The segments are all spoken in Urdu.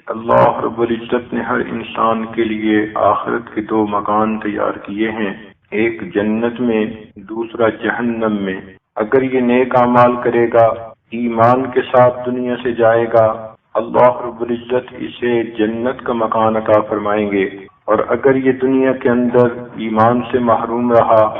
اللہ رب العزت نے ہر انسان کے لیے آخرت کے دو مکان تیار کیے ہیں، ایک جنت میں، دوسرا جہنم میں۔ اگر یہ نیک اعمال کرے گا، ایمان کے ساتھ دنیا سے جائے گا، اللہ رب العزت اسے جنت کا مکان عطا فرمائیں گے، اور اگر یہ دنیا کے اندر ایمان سے محروم رہا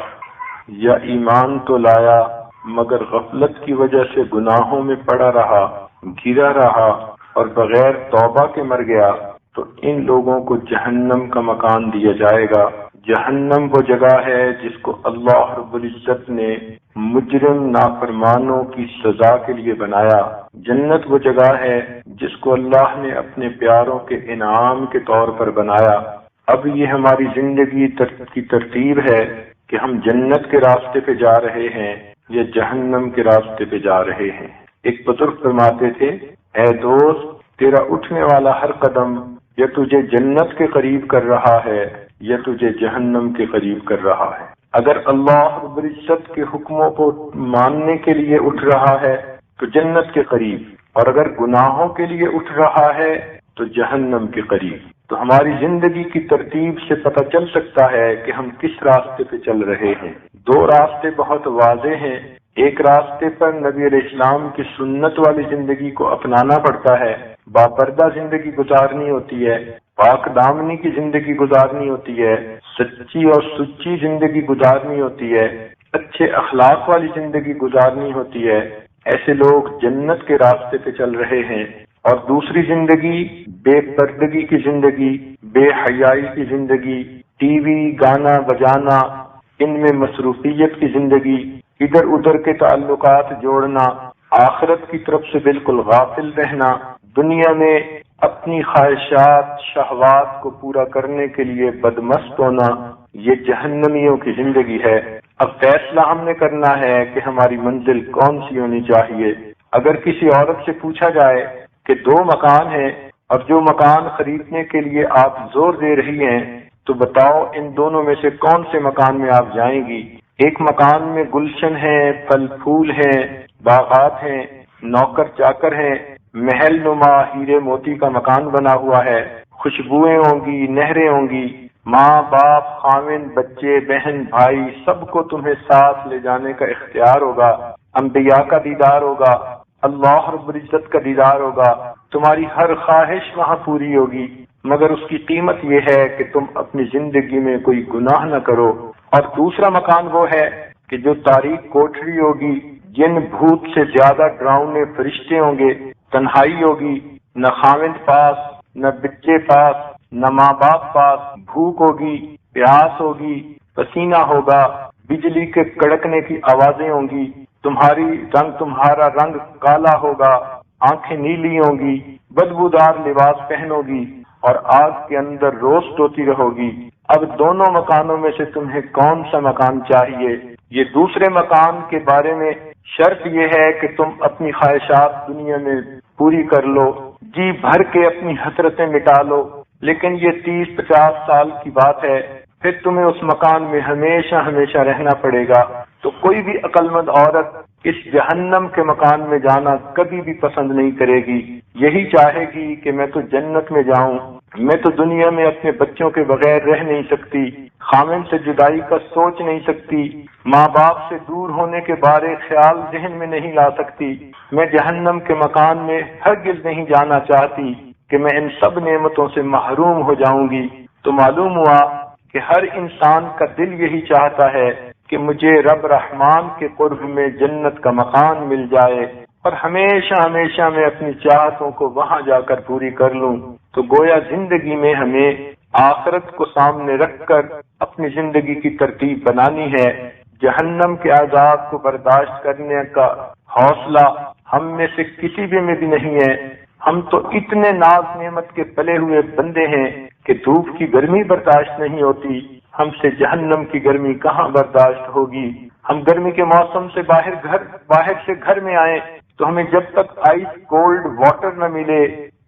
یا ایمان تو لایا مگر غفلت کی وجہ سے گناہوں میں پڑا رہا، گرا رہا اور بغیر توبہ کے مر گیا، تو ان لوگوں کو جہنم کا مکان دیا جائے گا۔ جہنم وہ جگہ ہے جس کو اللہ رب العزت نے مجرم نافرمانوں کی سزا کے لیے بنایا۔ جنت وہ جگہ ہے جس کو اللہ نے اپنے پیاروں کے انعام کے طور پر بنایا۔ اب یہ ہماری زندگی کی ترتیب ہے کہ ہم جنت کے راستے پہ جا رہے ہیں یا جہنم کے راستے پہ جا رہے ہیں۔ ایک بزرگ فرماتے تھے، اے دوست، تیرا اٹھنے والا ہر قدم یا تجھے جنت کے قریب کر رہا ہے یا تجھے جہنم کے قریب کر رہا ہے۔ اگر اللہ رب العزت کے حکموں کو ماننے کے لیے اٹھ رہا ہے تو جنت کے قریب، اور اگر گناہوں کے لیے اٹھ رہا ہے تو جہنم کے قریب۔ تو ہماری زندگی کی ترتیب سے پتہ چل سکتا ہے کہ ہم کس راستے پہ چل رہے ہیں۔ دو راستے بہت واضح ہیں۔ ایک راستے پر نبی علیہ السلام کی سنت والی زندگی کو اپنانا پڑتا ہے، باپردہ زندگی گزارنی ہوتی ہے، پاک دامنی کی زندگی گزارنی ہوتی ہے، سچی اور سچی زندگی گزارنی ہوتی ہے، اچھے اخلاق والی زندگی گزارنی ہوتی ہے۔ ایسے لوگ جنت کے راستے پہ چل رہے ہیں۔ اور دوسری زندگی بے پردگی کی زندگی، بے حیائی کی زندگی، ٹی وی، گانا بجانا، ان میں مصروفیت کی زندگی، ادھر ادھر کے تعلقات جوڑنا، آخرت کی طرف سے بالکل غافل رہنا، دنیا میں اپنی خواہشات شہوات کو پورا کرنے کے لیے بدمست ہونا، یہ جہنمیوں کی زندگی ہے۔ اب فیصلہ ہم نے کرنا ہے کہ ہماری منزل کون سی ہونی چاہیے۔ اگر کسی عورت سے پوچھا جائے کہ دو مکان ہیں اور جو مکان خریدنے کے لیے آپ زور دے رہی ہیں، تو بتاؤ ان دونوں میں سے کون سے مکان میں آپ جائیں گی؟ ایک مکان میں گلشن ہے، پھل پھول ہیں، باغات ہیں، نوکر چاکر ہیں، محل نما ہیرے موتی کا مکان بنا ہوا ہے، خوشبوئیں ہوں گی، نہریں ہوں گی، ماں باپ خاوند بچے بہن بھائی سب کو تمہیں ساتھ لے جانے کا اختیار ہوگا، انبیاء کا دیدار ہوگا، اللہ رب العزت کا دیدار ہوگا، تمہاری ہر خواہش وہاں پوری ہوگی، مگر اس کی قیمت یہ ہے کہ تم اپنی زندگی میں کوئی گناہ نہ کرو۔ اور دوسرا مکان وہ ہے کہ جو تاریک کوٹری ہوگی، جن بھوت سے زیادہ ڈراؤنے فرشتے ہوں گے، تنہائی ہوگی، نہ خاوند پاس، نہ بچے پاس، نہ ماں باپ پاس، بھوک ہوگی، پیاس ہوگی، پسینہ ہوگا، بجلی کے کڑکنے کی آوازیں ہوں گی، تمہارا رنگ کالا ہوگا، آنکھیں نیلی ہوں گی، بدبودار لباس پہنو گی اور آگ کے اندر روسٹ ہوتی رہو گی۔ اب دونوں مکانوں میں سے تمہیں کون سا مکان چاہیے؟ یہ دوسرے مکان کے بارے میں شرط یہ ہے کہ تم اپنی خواہشات دنیا میں پوری کر لو، جی بھر کے اپنی حسرتیں مٹا لو، لیکن یہ 30-50 سال کی بات ہے، پھر تمہیں اس مکان میں ہمیشہ ہمیشہ رہنا پڑے گا۔ تو کوئی بھی عقل مند عورت اس جہنم کے مکان میں جانا کبھی بھی پسند نہیں کرے گی، یہی چاہے گی کہ میں تو جنت میں جاؤں، میں تو دنیا میں اپنے بچوں کے بغیر رہ نہیں سکتی، خاوند سے جدائی کا سوچ نہیں سکتی، ماں باپ سے دور ہونے کے بارے خیال ذہن میں نہیں لا سکتی، میں جہنم کے مکان میں ہرگز نہیں جانا چاہتی کہ میں ان سب نعمتوں سے محروم ہو جاؤں گی۔ تو معلوم ہوا کہ ہر انسان کا دل یہی چاہتا ہے کہ مجھے رب رحمان کے قرب میں جنت کا مکان مل جائے اور ہمیشہ ہمیشہ میں اپنی چاہتوں کو وہاں جا کر پوری کر لوں۔ تو گویا زندگی میں ہمیں آخرت کو سامنے رکھ کر اپنی زندگی کی ترتیب بنانی ہے۔ جہنم کے عذاب کو برداشت کرنے کا حوصلہ ہم میں سے کسی بھی نہیں ہے۔ ہم تو اتنے ناز نعمت کے پلے ہوئے بندے ہیں کہ دھوپ کی گرمی برداشت نہیں ہوتی، ہم سے جہنم کی گرمی کہاں برداشت ہوگی۔ ہم گرمی کے موسم سے باہر سے گھر میں آئیں تو ہمیں جب تک آئس کولڈ واٹر نہ ملے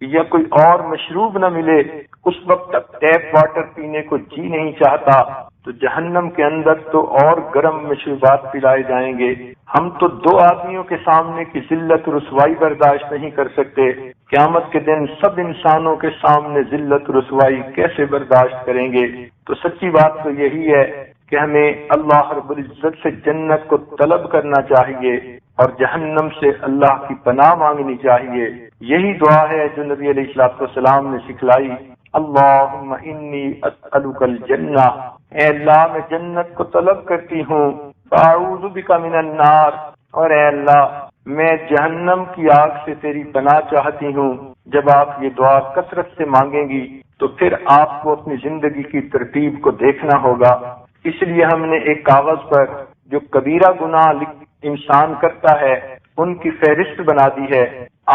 یا کوئی اور مشروب نہ ملے، اس وقت تک ٹیپ واٹر پینے کو جی نہیں چاہتا۔ تو جہنم کے اندر تو اور گرم مشروبات پلائے جائیں گے۔ ہم تو 2 آدمیوں کے سامنے کی ذلت رسوائی برداشت نہیں کر سکتے، قیامت کے دن سب انسانوں کے سامنے ذلت رسوائی کیسے برداشت کریں گے؟ تو سچی بات تو یہی ہے کہ ہمیں اللہ رب العزت سے جنت کو طلب کرنا چاہیے اور جہنم سے اللہ کی پناہ مانگنی چاہیے۔ یہی دعا ہے جو نبی علیہ الصلوۃ والسلام نے سکھلائی، اللہم انی اسألک الجنہ، اے اللہ میں جنت کو طلب کرتی ہوں، اعوذ بک من النار، اور اے اللہ میں جہنم کی آگ سے تیری پناہ چاہتی ہوں۔ جب آپ یہ دعا کثرت سے مانگیں گی تو پھر آپ کو اپنی زندگی کی ترتیب کو دیکھنا ہوگا۔ اس لیے ہم نے ایک کاغذ پر جو کبیرہ گناہ انسان کرتا ہے ان کی فہرست بنا دی ہے۔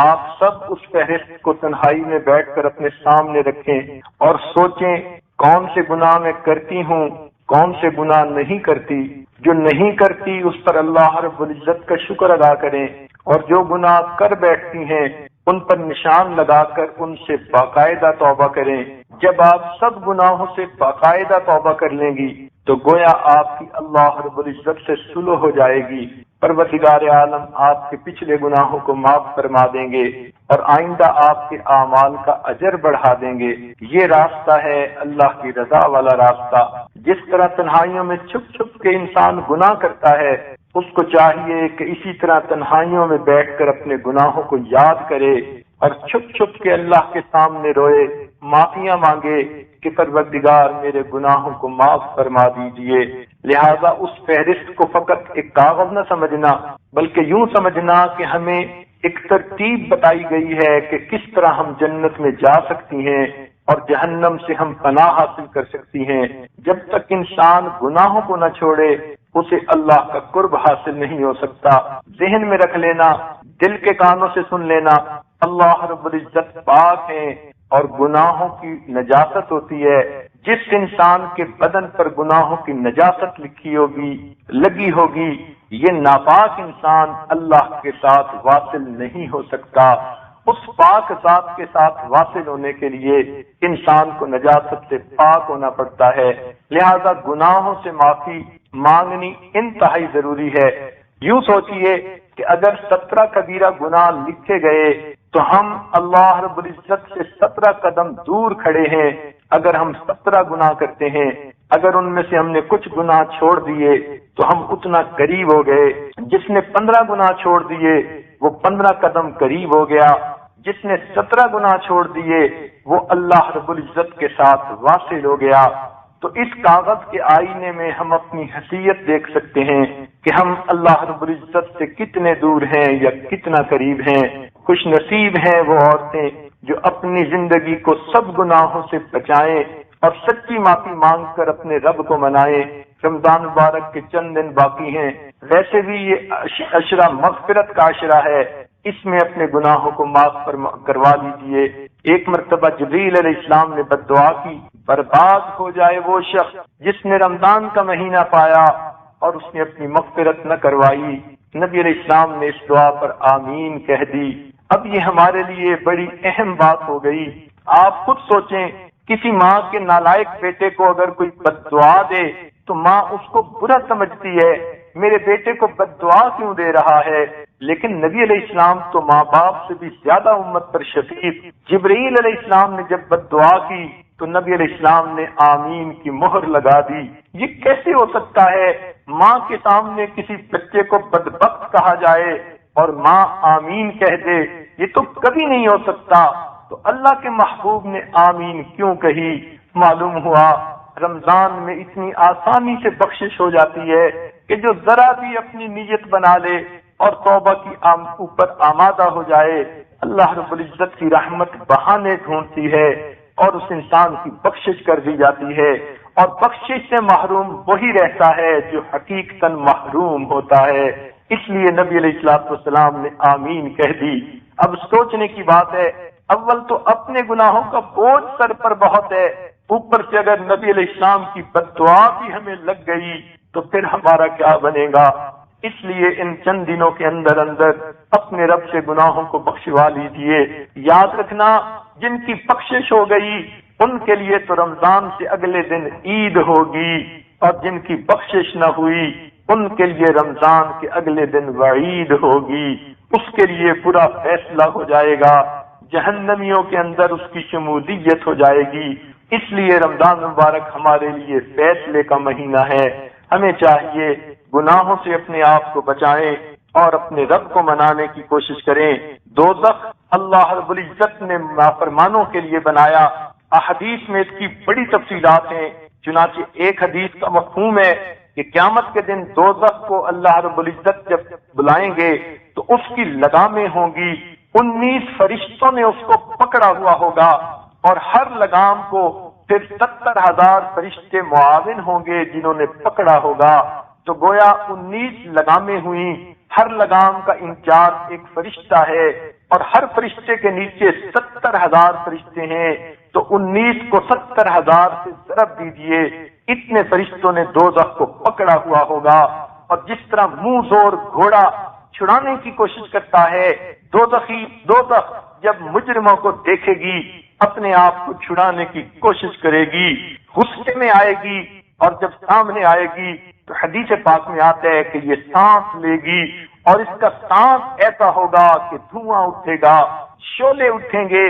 آپ سب اس فہرست کو تنہائی میں بیٹھ کر اپنے سامنے رکھیں اور سوچیں کون سے گناہ میں کرتی ہوں، کون سے گناہ نہیں کرتی۔ جو نہیں کرتی اس پر اللہ رب العزت کا شکر ادا کریں، اور جو گناہ کر بیٹھتی ہیں ان پر نشان لگا کر ان سے باقاعدہ توبہ کریں۔ جب آپ سب گناہوں سے باقاعدہ توبہ کر لیں گی تو گویا آپ کی اللہ رب العزت سے صلح ہو جائے گی، پروردگار عالم آپ کے پچھلے گناہوں کو معاف فرما دیں گے اور آئندہ آپ کے اعمال کا اجر بڑھا دیں گے۔ یہ راستہ ہے اللہ کی رضا والا راستہ۔ جس طرح تنہائیوں میں چھپ چھپ کے انسان گناہ کرتا ہے، اس کو چاہیے کہ اسی طرح تنہائیوں میں بیٹھ کر اپنے گناہوں کو یاد کرے اور چھپ چھپ کے اللہ کے سامنے روئے، معافیاں مانگے کہ پروردگار میرے گناہوں کو معاف فرما دیجئے۔ لہذا اس فہرست کو فقط ایک کاغذ نہ سمجھنا، بلکہ یوں سمجھنا کہ ہمیں ایک ترتیب بتائی گئی ہے کہ کس طرح ہم جنت میں جا سکتی ہیں اور جہنم سے ہم پناہ حاصل کر سکتی ہیں۔ جب تک انسان گناہوں کو نہ چھوڑے اسے اللہ کا قرب حاصل نہیں ہو سکتا۔ ذہن میں رکھ لینا، دل کے کانوں سے سن لینا، اللہ رب العزت پاک ہیں اور گناہوں کی نجاست ہوتی ہے۔ جس انسان کے بدن پر گناہوں کی نجاست لگی ہوگی یہ ناپاک انسان اللہ کے ساتھ واصل نہیں ہو سکتا۔ اس پاک ذات کے ساتھ واصل ہونے کے لیے انسان کو نجاست سے پاک ہونا پڑتا ہے۔ لہذا گناہوں سے معافی مانگنی انتہائی ضروری ہے۔ یوں سوچئے کہ اگر 17 کبیرہ گناہ لکھے گئے تو ہم اللہ رب العزت سے 17 قدم دور کھڑے ہیں۔ اگر ہم 17 گناہ کرتے ہیں، اگر ان میں سے ہم نے کچھ گناہ چھوڑ دیے تو ہم اتنا قریب ہو گئے۔ جس نے 15 گناہ چھوڑ دیے وہ 15 قدم قریب ہو گیا۔ جس نے 17 گناہ چھوڑ دیے وہ اللہ رب العزت کے ساتھ واصل ہو گیا۔ تو اس کاغذ کے آئینے میں ہم اپنی حیثیت دیکھ سکتے ہیں کہ ہم اللہ رب العزت سے کتنے دور ہیں یا کتنا قریب ہیں۔ خوش نصیب ہیں وہ عورتیں جو اپنی زندگی کو سب گناہوں سے بچائیں اور سچی معافی مانگ کر اپنے رب کو منائیں۔ رمضان مبارک کے چند دن باقی ہیں، ویسے بھی یہ عشرہ مغفرت کا عشرہ ہے، اس میں اپنے گناہوں کو معاف کروا لیجئے۔ ایک مرتبہ جبریل علیہ السلام نے بد دعا کی، برباد ہو جائے وہ شخص جس نے رمضان کا مہینہ پایا اور اس نے اپنی مغفرت نہ کروائی۔ نبی علیہ السلام نے اس دعا پر آمین کہہ دی۔ اب یہ ہمارے لیے بڑی اہم بات ہو گئی۔ آپ خود سوچیں، کسی ماں کے نالائق بیٹے کو اگر کوئی بد دعا دے تو ماں اس کو برا سمجھتی ہے، میرے بیٹے کو بد دعا کیوں دے رہا ہے؟ لیکن نبی علیہ السلام تو ماں باپ سے بھی زیادہ امت پر شفیق۔ جبرائیل علیہ السلام نے جب بد دعا کی تو نبی علیہ السلام نے آمین کی مہر لگا دی۔ یہ کیسے ہو سکتا ہے ماں کے سامنے کسی بچے کو بدبخت کہا جائے اور ماں آمین کہہ دے؟ یہ تو کبھی نہیں ہو سکتا۔ تو اللہ کے محبوب نے آمین کیوں کہی؟ معلوم ہوا رمضان میں اتنی آسانی سے بخشش ہو جاتی ہے کہ جو ذرا بھی اپنی نیت بنا لے اور توبہ کی اوپر آمادہ ہو جائے، اللہ رب العزت کی رحمت بہانے ڈھونڈتی ہے اور اس انسان کی بخشش کر دی جاتی ہے۔ اور بخشش سے محروم وہی رہتا ہے جو حقیقتاً محروم ہوتا ہے۔ اس لیے نبی علیہ الصلوۃ والسلام نے آمین کہہ دی۔ اب سوچنے کی بات ہے، اول تو اپنے گناہوں کا بوجھ سر پر بہت ہے، اوپر سے اگر نبی علیہ السلام کی بد دعا بھی ہمیں لگ گئی تو پھر ہمارا کیا بنے گا؟ اس لیے ان چند دنوں کے اندر اپنے رب سے گناہوں کو بخشوا لیجئے۔ یاد رکھنا، جن کی بخشش ہو گئی ان کے لیے تو رمضان سے اگلے دن عید ہوگی، اور جن کی بخشش نہ ہوئی ان کے لیے رمضان کے اگلے دن وعید ہوگی، اس کے لیے برا فیصلہ ہو جائے گا، جہنمیوں کے اندر اس کی شمولیت ہو جائے گی۔ اس لیے رمضان مبارک ہمارے لیے فیصلے کا مہینہ ہے۔ ہمیں چاہیے گناہوں سے اپنے آپ کو بچائیں اور اپنے رب کو منانے کی کوشش کریں۔ دوزخ اللہ رب العزت نے نافرمانوں کے لیے بنایا۔ احادیث میں اس کی بڑی تفصیلات ہیں، چنانچہ ایک حدیث کا مفہوم ہے کہ قیامت کے دن دوزخ کو اللہ رب العزت جب بلائیں گے تو اس کی لگامیں ہوں گی، 19 فرشتوں نے اس کو پکڑا ہوا ہوگا، اور ہر لگام کو پھر 70,000 فرشتے معاون ہوں گے جنہوں نے پکڑا ہوگا۔ تو گویا 19 لگامیں ہوئیں، ہر لگام کا انچارج ایک فرشتہ ہے، اور ہر فرشتے کے نیچے 70,000 فرشتے ہیں، تو 19 کو 70,000 سے ضرب دیجئے، اتنے فرشتوں نے دوزخ کو پکڑا ہوا ہوگا۔ اور جس طرح منہ زور گھوڑا چھڑانے کی کوشش کرتا ہے، دوزخ جب مجرموں کو دیکھے گی اپنے آپ کو چھڑانے کی کوشش کرے گی، غصے میں آئے گی، اور جب سامنے آئے گی تو حدیث پاک میں آتا ہے کہ یہ سانس لے گی، اور اس کا سانس ایسا ہوگا کہ دھواں اٹھے گا، شعلے اٹھیں گے،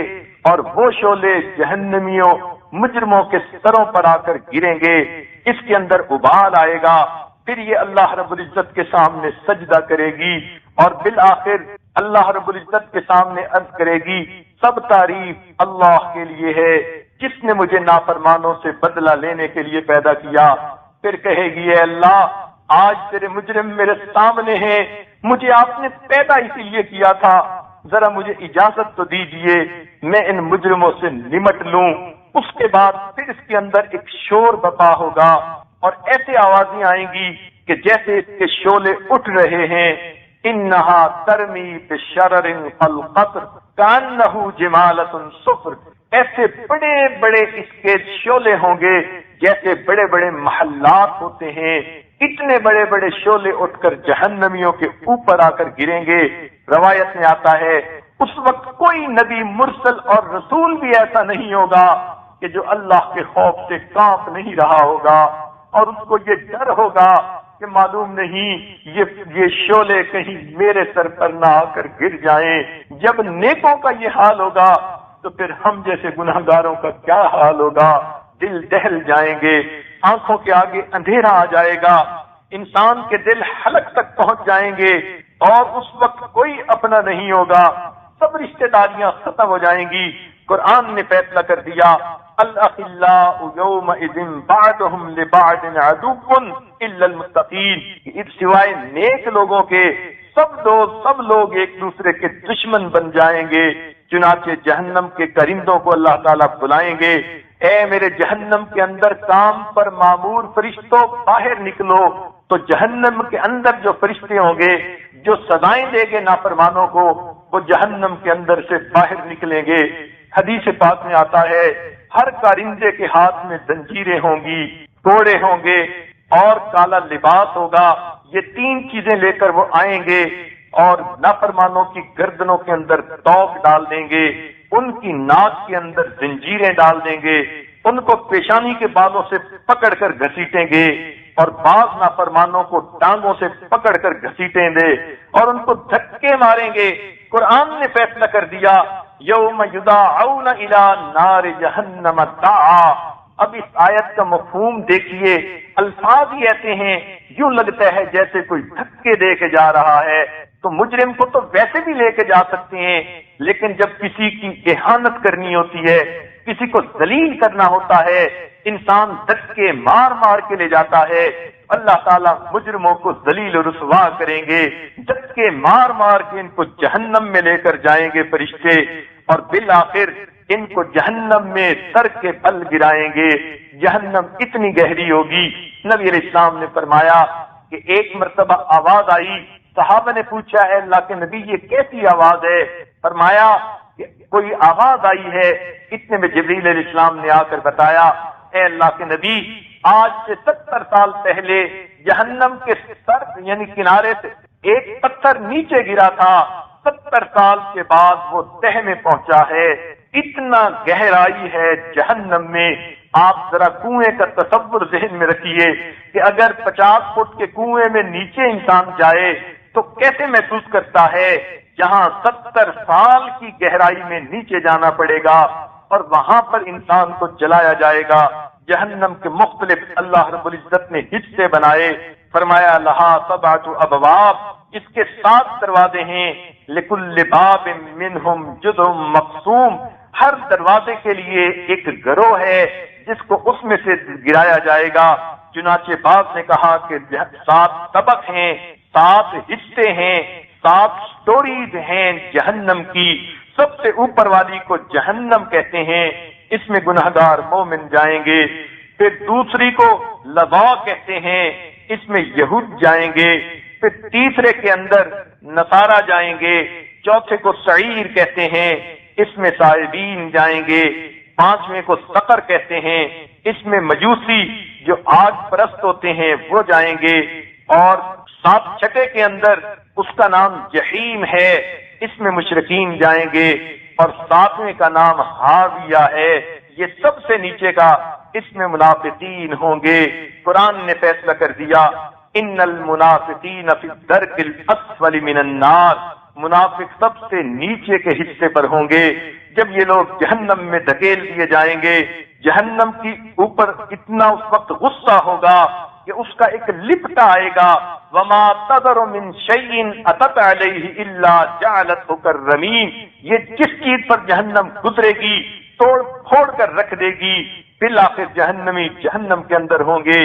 اور وہ شعلے جہنمیوں مجرموں کے سروں پر آ کر گریں گے، اس کے اندر ابال آئے گا، پھر یہ اللہ رب العزت کے سامنے سجدہ کرے گی، اور بالآخر اللہ رب العزت کے سامنے عرض کرے گی سب تعریف اللہ کے لیے ہے جس نے مجھے نافرمانوں سے بدلہ لینے کے لیے پیدا کیا۔ پھر کہے گی اے اللہ، آج تیرے مجرم میرے سامنے ہیں، مجھے آپ نے پیدا اسی لیے کیا تھا، ذرا مجھے اجازت تو دیجئے میں ان مجرموں سے نمٹ لوں۔ اس کے بعد پھر اس کے اندر ایک شور بپا ہوگا، اور ایسے آوازیں آئیں گی کہ جیسے اس کے شعلے اٹھ رہے ہیں، انہا ترمی بشرر کالقصر کانہ جمالۃ صفر، ایسے بڑے بڑے اس کے شعلے ہوں گے جیسے بڑے بڑے محلات ہوتے ہیں، اتنے بڑے بڑے شعلے اٹھ کر جہنمیوں کے اوپر آ کر گریں گے۔ روایت میں آتا ہے اس وقت کوئی نبی مرسل اور رسول بھی ایسا نہیں ہوگا کہ جو اللہ کے خوف سے کانپ نہیں رہا ہوگا، اور اس کو یہ ڈر ہوگا کہ معلوم نہیں یہ شعلے کہیں میرے سر پر نہ آ کر گر جائیں۔ جب نیکوں کا یہ حال ہوگا تو پھر ہم جیسے گناہگاروں کا کیا حال ہوگا؟ دل دہل جائیں گے، آنکھوں کے آگے اندھیرا آ جائے گا، انسان کے دل حلق تک پہنچ جائیں گے، اور اس وقت کوئی اپنا نہیں ہوگا، سب رشتہ داریاں ختم ہو جائیں گی۔ قرآن نے فیصلہ کر دیا الاخلاء یومئذ بعضهم لبعض عدو الا المتقین، سوائے نیک لوگوں کے سب لوگ ایک دوسرے کے دشمن بن جائیں گے۔ چنانچہ جہنم کے کرندوں کو اللہ تعالیٰ بلائیں گے، اے میرے جہنم کے اندر کام پر معمور فرشتوں باہر نکلو۔ تو جہنم کے اندر جو فرشتے ہوں گے جو سزائیں دیں گے نافرمانوں کو، وہ جہنم کے اندر سے باہر نکلیں گے۔ حدیث پاک میں آتا ہے ہر کارندے کے ہاتھ میں زنجیریں ہوں گی، کوڑے ہوں گے، اور کالا لباس ہوگا۔ یہ 3 چیزیں لے کر وہ آئیں گے، اور نافرمانوں کی گردنوں کے اندر توق ڈال دیں گے، ان کی ناک کے اندر زنجیریں ڈال دیں گے، ان کو پیشانی کے بالوں سے پکڑ کر گھسیٹیں گے، اور بعض نافرمانوں کو ٹانگوں سے پکڑ کر گھسیٹیں گے، اور ان کو دھکے ماریں گے۔ قرآن نے فیصلہ کر دیا یوم یدعون الی نار جہنم دعا۔ اب اس آیت کا مفہوم دیکھیے، الفاظ ہی ایسے ہیں یوں لگتا ہے جیسے کوئی دھکے دے کے جا رہا ہے۔ تو مجرم کو تو ویسے بھی لے کے جا سکتے ہیں، لیکن جب کسی کی اہانت کرنی ہوتی ہے، کسی کو ذلیل کرنا ہوتا ہے، انسان دھکے مار مار کے لے جاتا ہے۔ اللہ تعالیٰ مجرموں کو ذلیل و رسوا کریں گے، دھکے مار مار کے ان کو جہنم میں لے کر جائیں گے فرشتے، اور بالآخر ان کو جہنم میں سر کے بل گرائیں گے۔ جہنم اتنی گہری ہوگی، نبی علیہ السلام نے فرمایا کہ ایک مرتبہ آواز آئی، صحابہ نے پوچھا اے اللہ کے نبی یہ کیسی آواز ہے؟ فرمایا کہ کوئی آواز آئی ہے۔ اتنے میں جبریل علیہ السلام نے آ کر بتایا اے اللہ کے نبی، آج سے 70 سال پہلے جہنم کے سر یعنی کنارے سے ایک پتھر نیچے گرا تھا، 70 سال کے بعد وہ تہ میں پہنچا ہے۔ اتنا گہرائی ہے جہنم میں آپ ذرا کنویں کا تصور ذہن میں رکھیے کہ اگر 50 فٹ کے کنویں میں نیچے انسان جائے تو کیسے محسوس کرتا ہے، جہاں 70 سال کی گہرائی میں نیچے جانا پڑے گا اور وہاں پر انسان کو جلایا جائے گا۔ جہنم کے مختلف اللہ رب العزت نے حصے بنائے، فرمایا لہا سبعۃ ابواب، اس کے 7 دروازے ہیں، لکل باب منہم جزء مقسوم، ہر دروازے کے لیے ایک گروہ ہے جس کو اس میں سے گرایا جائے گا۔ چنانچہ بعض نے کہا کہ 7 طبق ہیں، 7 حصے ہیں، 7 سٹوریز ہیں جہنم کی۔ سب سے اوپر والی کو جہنم کہتے ہیں، اس میں گناہگار مومن جائیں گے۔ پھر دوسری کو لظا کہتے ہیں، اس میں یہود جائیں گے۔ پھر تیسرے کے اندر نصارہ جائیں گے۔ چوتھے کو سعیر کہتے ہیں، اس میں صائبین جائیں گے۔ 5ویں کو سقر کہتے ہیں، اس میں مجوسی جو آگ پرست ہوتے ہیں وہ جائیں گے۔ اور 6 کے اندر اس کا نام جحیم ہے، اس میں مشرکین جائیں گے۔ اور 7ویں کا نام حاویہ ہے، یہ سب سے نیچے کا، اس میں منافقین ہوں گے۔ قرآن نے فیصلہ کر دیا ان المنافقین فی الدرک الاسفل من النار، منافق سب سے نیچے کے حصے پر ہوں گے۔ جب یہ لوگ جہنم میں دھکیل دیے جائیں گے، جہنم کی اوپر اتنا اس وقت غصہ ہوگا کہ اس کا ایک لپٹا آئے گا، وما تذر من شیء اتت علیہ الا جعلته كالرمیم، یہ جس چیز پر جہنم گزرے گی توڑ پھوڑ کر رکھ دے گی۔ بالآخر جہنمی جہنم کے اندر ہوں گے،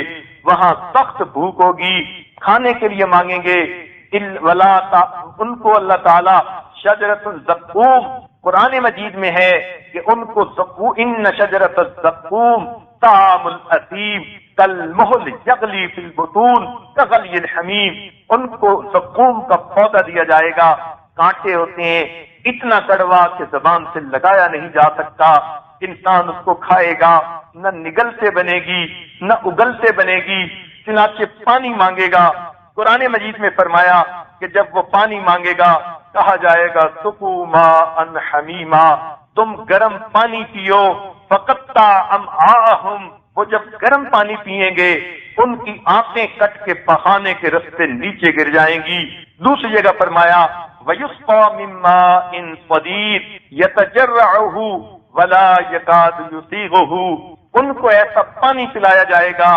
وہاں سخت بھوک ہوگی، کھانے کے لیے مانگیں گے۔ ان کو اللہ تعالی شجرۃ الزقوم، قرآن مجید میں ہے کہ ان کو ان شجرۃ الزقوم طعام الاثیم کالمہل یغلی فی البطون کغلی الحمیم، ان کو زقوم کا پودا دیا جائے گا، کانٹے ہوتے ہیں، اتنا کڑوا کہ زبان سے لگایا نہیں جا سکتا۔ انسان اس کو کھائے گا، نہ نگلتے بنے گی نہ اگلتے بنے گی، چنانچہ پانی مانگے گا۔ قرآن مجید میں فرمایا کہ جب وہ پانی مانگے گا کہا جائے گا سقوا ماء حمیما، تم گرم پانی پیو، فقطع امعاءہم، وہ جب گرم پانی پیئیں گے ان کی آنتیں کٹ کے پخانے کے رستے نیچے گر جائیں گی۔ دوسری جگہ فرمایا وَيُسْقَى مِن مَّاءٍ صَدِيدٍ يَتَجَرَّعُهُ وَلَا يَكَادُ يُسِيغُهُ، ان کو ایسا پانی پلایا جائے گا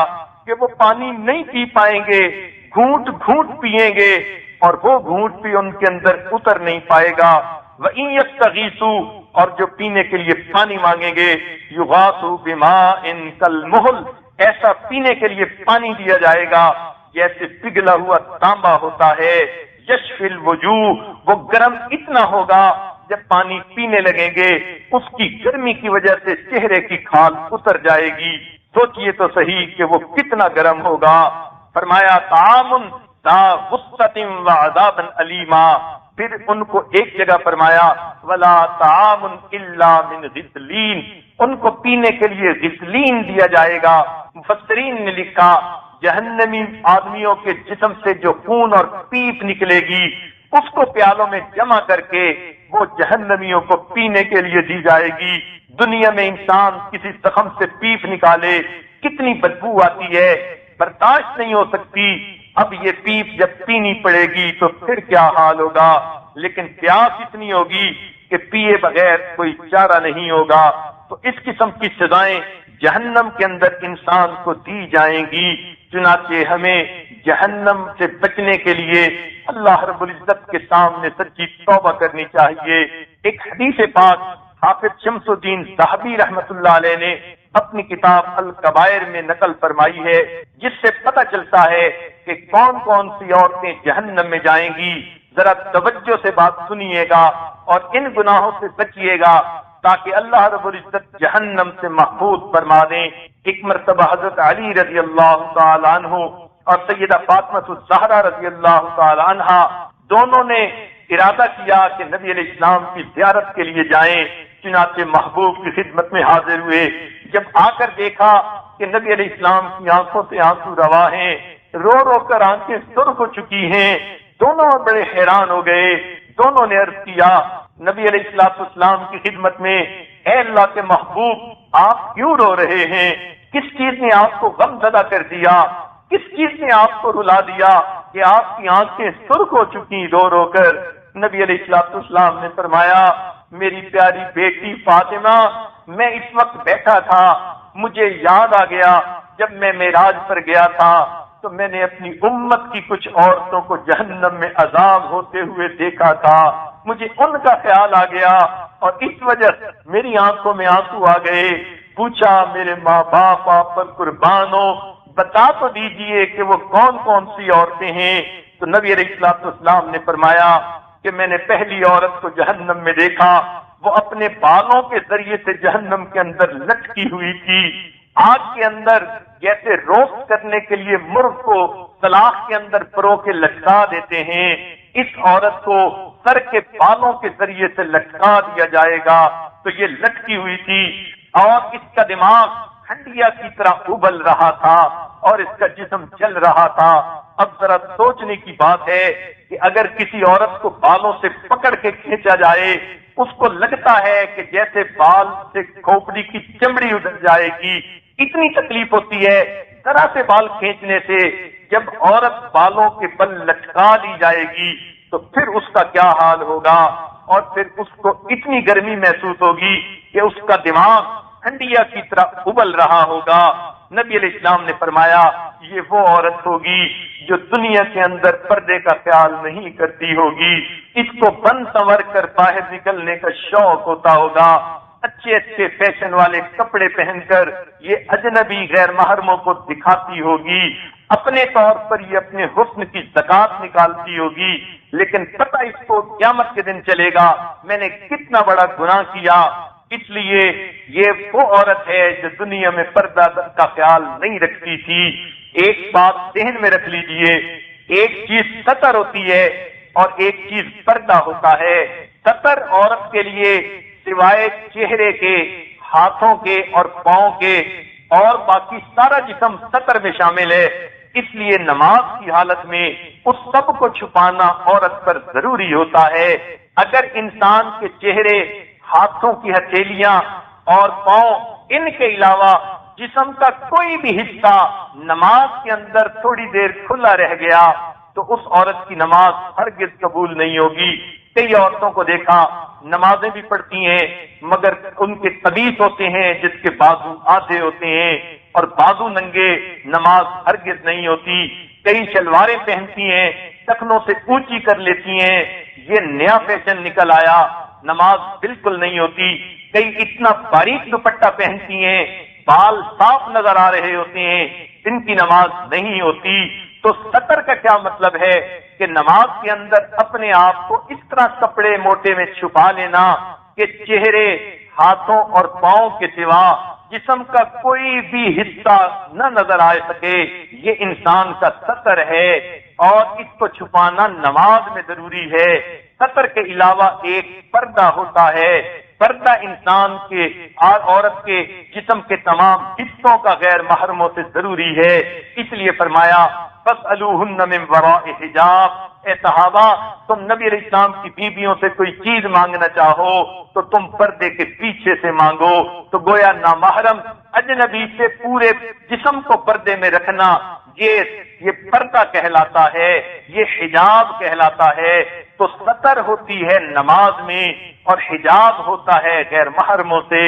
کہ وہ پانی نہیں پی پائیں گے، گھونٹ گھونٹ پیئیں گے اور وہ گھونٹ بھی ان کے اندر اتر نہیں پائے گا۔ وَإِن يَسْتَغِيثُوا، اور جو پینے کے لیے پانی مانگیں گے، يُغَاثُوا بِمَاءٍ كَالْمُهْلِ، ایسا پینے کے لیے پانی دیا جائے گا جیسے پگھلا ہوا تانبا ہوتا ہے۔ یشفی الوجوہ، وہ گرم اتنا ہوگا جب پانی پینے لگیں گے اس کی گرمی کی وجہ سے چہرے کی کھال اتر جائے گی۔ سوچئے تو صحیح کہ وہ کتنا گرم ہوگا۔ فرمایا طعام ذا غصۃ وعذاب الیما، پھر ان کو ایک جگہ فرمایا ولا طعام الا من غسلین، ان کو پینے کے لیے غسلین دیا جائے گا۔ مفسرین نے لکھا جہنمی آدمیوں کے جسم سے جو خون اور پیپ نکلے گی اس کو پیالوں میں جمع کر کے وہ جہنمیوں کو پینے کے لیے دی جائے گی۔ دنیا میں انسان کسی زخم سے پیپ نکالے کتنی بدبو آتی ہے، برداشت نہیں ہو سکتی، اب یہ پیپ جب پینی پڑے گی تو پھر کیا حال ہوگا۔ لیکن پیاس اتنی ہوگی کہ پیے بغیر کوئی چارہ نہیں ہوگا۔ تو اس قسم کی سزائیں جہنم کے اندر انسان کو دی جائیں گی۔ چنانچہ ہمیں جہنم سے بچنے کے لیے اللہ رب العزت کے سامنے سچی توبہ کرنی چاہیے۔ ایک حدیث پاک حافظ شمس الدین ذہبی رحمت اللہ علیہ نے اپنی کتاب الکبائر میں نقل فرمائی ہے، جس سے پتہ چلتا ہے کہ کون کون سی عورتیں جہنم میں جائیں گی۔ ذرا توجہ سے بات سنیے گا اور ان گناہوں سے بچیے گا تاکہ اللہ رب العزت جہنم سے محفوظ فرما دیں۔ ایک مرتبہ حضرت علی رضی اللہ تعالی عنہ اور سیدہ فاطمہ الزہرا رضی اللہ تعالی عنہا دونوں نے ارادہ کیا کہ نبی علیہ السلام کی زیارت کے لیے جائیں۔ چنانچہ محبوب کی خدمت میں حاضر ہوئے، جب آ کر دیکھا کہ نبی علیہ السلام کی آنکھوں سے آنسو روا ہیں، رو رو کر آنکھیں سرخ ہو چکی ہیں، دونوں بڑے حیران ہو گئے۔ دونوں نے عرض کیا نبی علیہ السلام کی خدمت میں، اے اللہ کے محبوب، آپ کیوں رو رہے ہیں؟ کس چیز نے آپ کو غم زدہ کر دیا؟ کس چیز نے آپ کو رلا دیا کہ آپ کی آنکھیں سرخ ہو چکی رو رو کر؟ نبی علیہ السلام نے فرمایا، میری پیاری بیٹی فاطمہ، میں اس وقت بیٹھا تھا، مجھے یاد آ گیا جب میں معراج پر گیا تھا تو میں نے اپنی امت کی کچھ عورتوں کو جہنم میں عذاب ہوتے ہوئے دیکھا تھا، مجھے ان کا خیال آ گیا اور اس وجہ سے میری آنکھوں میں آنسو آ گئے۔ پوچھا، میرے ماں باپ آپ پر قربان ہو، بتا تو دیجئے کہ وہ کون کون سی عورتیں ہیں؟ تو نبی علیہ السلام نے فرمایا کہ میں نے پہلی عورت کو جہنم میں دیکھا، وہ اپنے بالوں کے ذریعے سے جہنم کے اندر لٹکی ہوئی تھی، آگ کے اندر جیسے روسٹ کرنے کے لیے مرغ کو سلاخ کے اندر پرو کے لٹکا دیتے ہیں، اس عورت کو سر کے بالوں کے ذریعے سے لٹکا دیا جائے گا۔ تو یہ لٹکی ہوئی تھی اور اس کا دماغ ہنڈیا کی طرح ابل رہا تھا اور اس کا جسم چل رہا تھا۔ اب ذرا سوچنے کی بات ہے کہ اگر کسی عورت کو بالوں سے پکڑ کے کھینچا جائے، اس کو لگتا ہے کہ جیسے بال سے کھوپڑی کی چمڑی اتر جائے گی، اتنی تکلیف ہوتی ہے ذرا سے بال کھینچنے سے۔ جب عورت بالوں کے بل لٹکا دی جائے گی تو پھر اس کا کیا حال ہوگا، اور پھر اس کو اتنی گرمی محسوس ہوگی کہ اس کا دماغ ہنڈیا کی طرح ابل رہا ہوگا۔ نبی علیہ السلام نے فرمایا، یہ وہ عورت ہوگی جو دنیا کے اندر پردے کا خیال نہیں کرتی ہوگی، اس کو بن سنور کر باہر نکلنے کا شوق ہوتا ہوگا، اچھے اچھے فیشن والے کپڑے پہن کر یہ اجنبی غیر محرموں کو دکھاتی ہوگی، اپنے طور پر یہ اپنے حسن کی زکات نکالتی ہوگی، لیکن پتہ اس کو قیامت کے دن چلے گا میں نے کتنا بڑا گناہ کیا۔ اس لیے یہ وہ عورت ہے جو دنیا میں پردہ کا خیال نہیں رکھتی تھی۔ ایک بات ذہن میں رکھ لیجئے، ایک چیز ستر ہوتی ہے اور ایک چیز پردہ ہوتا ہے۔ ستر عورت کے لیے سوائے چہرے کے، ہاتھوں کے اور پاؤں کے اور باقی سارا جسم ستر میں شامل ہے، اس لیے نماز کی حالت میں اس سب کو چھپانا عورت پر ضروری ہوتا ہے۔ اگر انسان کے چہرے، ہاتھوں کی ہتھیلیاں اور پاؤں، ان کے علاوہ جسم کا کوئی بھی حصہ نماز کے اندر تھوڑی دیر کھلا رہ گیا تو اس عورت کی نماز ہرگز قبول نہیں ہوگی۔ کئی عورتوں کو دیکھا نمازیں بھی پڑھتی ہیں مگر ان کے قمیص ہوتے ہیں جس کے بازو آدھے ہوتے ہیں اور بازو ننگے، نماز ہرگز نہیں ہوتی۔ کئی شلواریں پہنتی ہیں، ٹخنوں سے اونچی کر لیتی ہیں، یہ نیا فیشن نکل آیا، نماز بالکل نہیں ہوتی۔ کئی اتنا باریک دوپٹہ پہنتی ہیں، بال صاف نظر آ رہے ہوتے ہیں، ان کی نماز نہیں ہوتی۔ تو ستر کا کیا مطلب ہے کہ نماز کے اندر اپنے آپ کو اس طرح کپڑے موٹے میں چھپا لینا کہ چہرے، ہاتھوں اور پاؤں کے سوا جسم کا کوئی بھی حصہ نہ نظر آ سکے، یہ انسان کا ستر ہے اور اس کو چھپانا نماز میں ضروری ہے۔ ستر کے علاوہ ایک پردہ ہوتا ہے، پردہ انسان کے اور عورت کے جسم کے تمام حصوں کا غیر محرموں سے ضروری ہے۔ اس لیے فرمایا فَاسْأَلُوهُنَّ مِنْ وَرَاءِ حِجَابٍ، اے صحابہ تم نبی علیہ السلام کی بیویوں سے کوئی چیز مانگنا چاہو تو تم پردے کے پیچھے سے مانگو۔ تو گویا نامحرم اجنبی سے پورے جسم کو پردے میں رکھنا یہ پردہ کہلاتا ہے، یہ حجاب کہلاتا ہے۔ تو ستر ہوتی ہے نماز میں اور حجاب ہوتا ہے غیر محرموں سے۔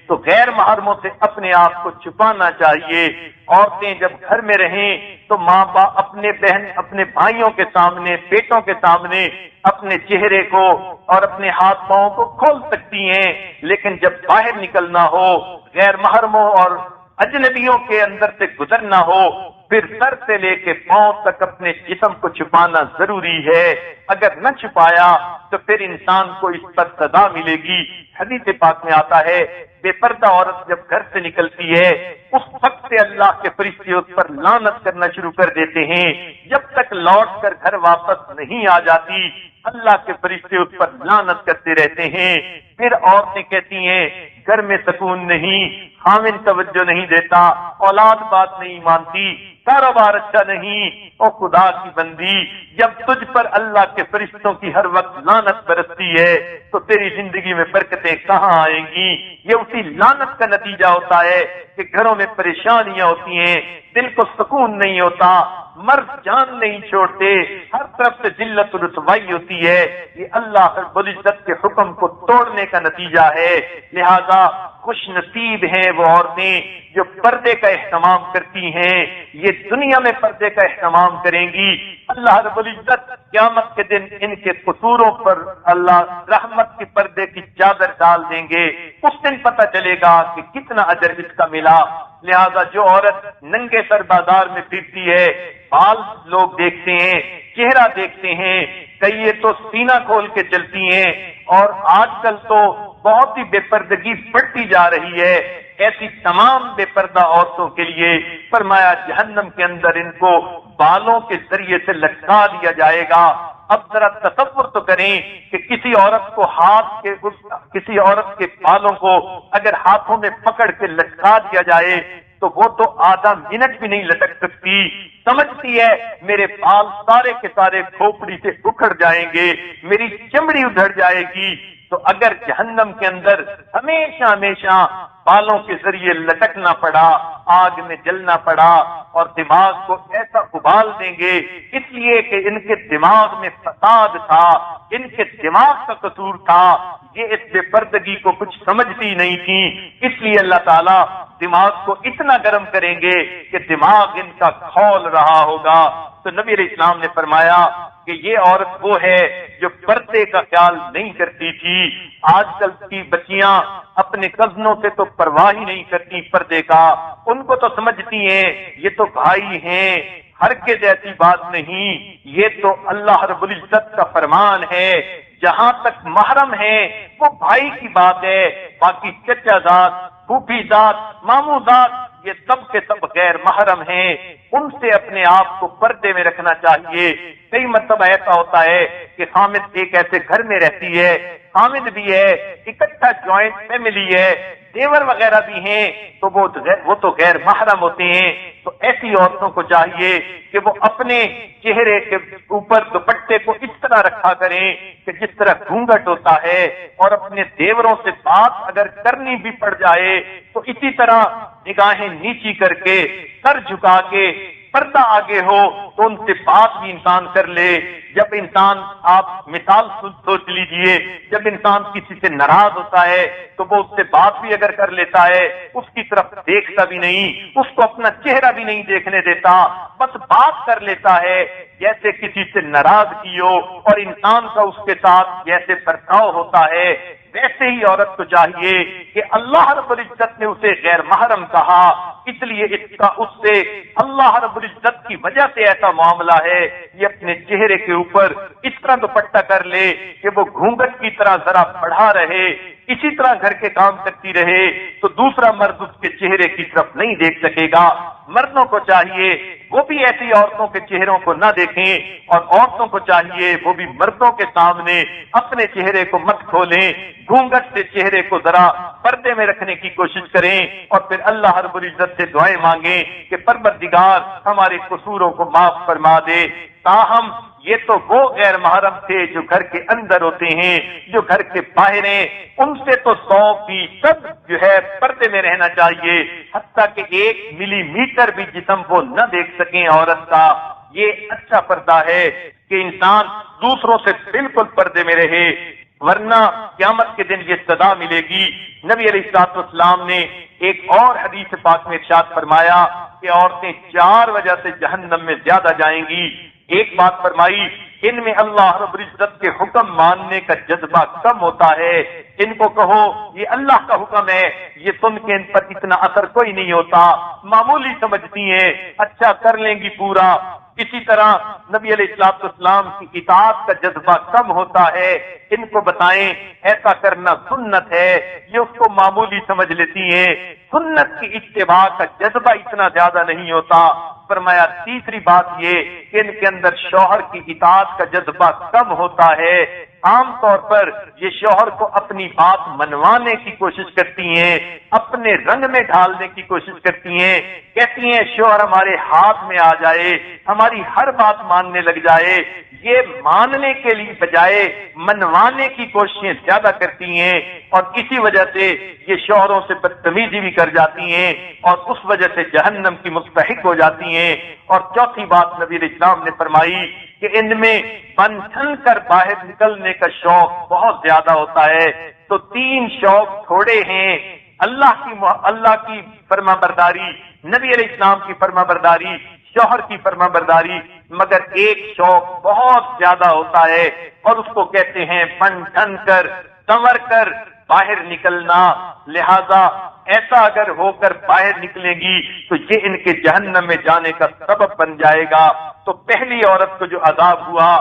تو غیر محرموں سے اپنے آپ کو چھپانا چاہیے۔ عورتیں جب گھر میں رہیں تو ماں باپ اپنے بہن، اپنے بھائیوں کے سامنے، بیٹوں کے سامنے اپنے چہرے کو اور اپنے ہاتھ پاؤں کو کھول سکتی ہیں، لیکن جب باہر نکلنا ہو، غیر محرموں اور اجنبیوں کے اندر سے گزرنا ہو، پھر سر سے لے کے پاؤں تک اپنے جسم کو چھپانا ضروری ہے۔ اگر نہ چھپایا تو پھر انسان کو اس پر سزا ملے گی۔ حدیث پاک میں آتا ہے بے پردہ عورت جب گھر سے نکلتی ہے اس وقت سے اللہ کے فرشتے اس پر لعنت کرنا شروع کر دیتے ہیں جب تک لوٹ کر گھر واپس نہیں آ جاتی۔ اللہ کے فرشتے اس پر لعنت کرتے رہتے ہیں۔ پھر عورتیں کہتی ہیں گھر میں سکون نہیں، خاوند توجہ نہیں دیتا، اولاد بات نہیں مانتی، کاروبار اچھا نہیں۔ او خدا کی بندی، جب تجھ پر اللہ کے فرشتوں کی ہر وقت لعنت برستی ہے تو تیری زندگی میں برکتیں کہاں آئیں گی؟ یہ اسی لعنت کا نتیجہ ہوتا ہے کہ گھروں میں پریشانیاں ہوتی ہیں، دل کو سکون نہیں ہوتا، مرد جان نہیں چھوڑتے، ہر طرف سے ذلت و رسوائی ہوتی ہے۔ یہ اللہ رب العزت کے حکم کو توڑنے کا نتیجہ ہے۔ لہذا خوش نصیب ہیں وہ عورتیں جو پردے کا اہتمام کرتی ہیں، یہ دنیا میں پردے کا اہتمام کریں گی، اللہ رب العزت قیامت کے دن ان کے قصوروں پر اللہ رحمت کے پردے کی چادر ڈال دیں گے۔ اس دن پتہ چلے گا کہ کتنا اجر اس کا ملا۔ لہذا جو عورت ننگے سر بازار میں پھرتی ہے، بال لوگ دیکھتے ہیں، چہرہ دیکھتے ہیں، کئی یہ تو سینہ کھول کے چلتی ہیں، اور آج کل تو بہت ہی بے پردگی بڑھتی جا رہی ہے، ایسی تمام بے پردہ عورتوں کے لیے فرمایا جہنم کے اندر ان کو بالوں کے ذریعے سے لٹکا دیا جائے گا۔ اب ذرا تصور تو کریں کہ کسی عورت کے بالوں کو اگر ہاتھوں میں پکڑ کے لٹکا دیا جائے تو وہ تو آدھا منٹ بھی نہیں لٹک سکتی، سمجھتی ہے میرے بال سارے کے سارے کھوپڑی سے اکھڑ جائیں گے، میری چمڑی ادھڑ جائے گی۔ تو اگر جہنم کے اندر ہمیشہ ہمیشہ بالوں کے ذریعے لٹکنا پڑا، آگ میں جلنا پڑا، اور دماغ کو ایسا ابال دیں گے اس لیے کہ ان کے دماغ میں فساد تھا، ان کے دماغ کا قصور تھا، یہ اس بے پردگی کو کچھ سمجھتی نہیں تھی، اس لیے اللہ تعالیٰ دماغ کو اتنا گرم کریں گے کہ دماغ ان کا کھول رہا ہوگا۔ تو نبی علیہ السلام نے فرمایا کہ یہ عورت وہ ہے جو پردے کا خیال نہیں کرتی تھی۔ آج کل کی بچیاں اپنے کزنوں سے تو پرواہ ہی نہیں کرتی پردے کا، ان کو تو سمجھتی ہیں یہ تو بھائی ہیں، ہرگز ایسی بات نہیں، یہ تو اللہ رب العزت کا فرمان ہے، جہاں تک محرم ہے وہ بھائی کی بات ہے، باقی چچا ذات، پھوپھی ذات، ماموں ذات یہ سب کے سب غیر محرم ہیں، ان سے اپنے آپ کو پردے میں رکھنا چاہیے۔ کئی مرتبہ ایسا ہوتا ہے کہ خامد ایک ایسے گھر میں رہتی ہے، خامد بھی ہے، اکٹھا جوائنٹ فیملی ہے، دیور وغیرہ بھی ہیں، تو وہ تو غیر محرم ہوتے ہیں۔ تو ایسی عورتوں کو چاہیے کہ وہ اپنے چہرے کے اوپر دوپٹے کو اس طرح رکھا کریں کہ جس طرح گھونگھٹ ہوتا ہے، اور اپنے دیوروں سے بات اگر کرنی بھی پڑ جائے تو اسی طرح نگاہیں نیچی کر کے، سر جھکا کے، پردہ آگے ہو تو ان سے بات بھی انسان کر لے۔ جب انسان، آپ مثال سوچ لیجئے، جب انسان کسی سے ناراض ہوتا ہے تو وہ اس سے بات بھی اگر کر لیتا ہے اس کی طرف دیکھتا بھی نہیں، اس کو اپنا چہرہ بھی نہیں دیکھنے دیتا، بس بات کر لیتا ہے جیسے کسی سے ناراضگی ہو، اور انسان کا اس کے ساتھ جیسے برتاؤ ہوتا ہے، ویسے ہی عورت کو چاہیے کہ اللہ رب العزت نے اسے غیر محرم کہا، اس لیے اس سے اللہ رب العزت کی وجہ سے ایسا معاملہ ہے، یہ اپنے چہرے کے اوپر اس طرح دوپٹہ کر لے کہ وہ گھونگھٹ کی طرح ذرا بڑھا رہے، اسی طرح گھر کے کام کرتی رہے تو دوسرا مرد اس کے چہرے کی طرف نہیں دیکھ سکے گا۔ مردوں کو چاہیے وہ بھی ایسی عورتوں کے چہروں کو نہ دیکھیں، اور عورتوں کو چاہیے وہ بھی مردوں کے سامنے اپنے چہرے کو مت کھولیں، گھونگھٹ سے چہرے کو ذرا پردے میں رکھنے کی کوشش کریں، اور پھر اللہ رب العزت سے دعائیں مانگیں کہ پروردگار ہمارے قصوروں کو معاف فرما دے۔ تاہم یہ تو وہ غیر محرم تھے جو گھر کے اندر ہوتے ہیں، جو گھر کے باہر ہیں، ان سے تو 100% جو ہے پردے میں رہنا چاہیے، حتیٰ کہ 1 ملی میٹر بھی جسم وہ نہ دیکھ سکیں عورت کا۔ یہ اچھا پردہ ہے کہ انسان دوسروں سے بالکل پردے میں رہے، ورنہ قیامت کے دن یہ سزا ملے گی۔ نبی علیہ الصلوۃ والسلام نے ایک اور حدیث پاک میں ارشاد فرمایا کہ عورتیں 4 وجہ سے جہنم میں زیادہ جائیں گی۔ ایک بات فرمائی، ان میں اللہ رب العزت کے حکم ماننے کا جذبہ کم ہوتا ہے، ان کو کہو یہ اللہ کا حکم ہے، یہ سن کے ان پر اتنا اثر کوئی نہیں ہوتا، معمولی سمجھتی ہیں، اچھا کر لیں گی پورا۔ اسی طرح نبی علیہ الصلوۃ والسلام کی اطاعت کا جذبہ کم ہوتا ہے، ان کو بتائیں ایسا کرنا سنت ہے، یہ اس کو معمولی سمجھ لیتی ہیں، سنت کی اتباع کا جذبہ اتنا زیادہ نہیں ہوتا۔ فرمایا تیسری بات یہ کہ ان کے اندر شوہر کی اطاعت کا جذبہ کم ہوتا ہے، عام طور پر یہ شوہر کو اپنی بات منوانے کی کوشش کرتی ہیں، اپنے رنگ میں ڈالنے کی کوشش کرتی ہیں، کہتی ہیں شوہر ہمارے ہاتھ میں آ جائے، ہماری ہر بات ماننے لگ جائے۔ یہ ماننے کے لیے بجائے منوانے کی کوششیں زیادہ کرتی ہیں، اور اسی وجہ سے یہ شوہروں سے بدتمیزی بھی کر جاتی ہیں اور اس وجہ سے جہنم کی مستحق ہو جاتی ہیں۔ اور چوتھی بات نبی اسلام نے فرمائی کہ ان میں بن ٹھن کر باہر نکلنے کا شوق بہت زیادہ ہوتا ہے۔ تو تین شوق تھوڑے ہیں، اللہ کی فرما برداری، نبی علیہ السلام کی فرما برداری، شوہر کی فرما برداری، مگر ایک شوق بہت زیادہ ہوتا ہے اور اس کو کہتے ہیں بن ٹھن کر سنور کر باہر نکلنا۔ لہذا ایسا اگر ہو کر باہر نکلے گی تو یہ ان کے جہنم میں جانے کا سبب بن جائے گا۔ تو پہلی عورت کو جو عذاب ہوا،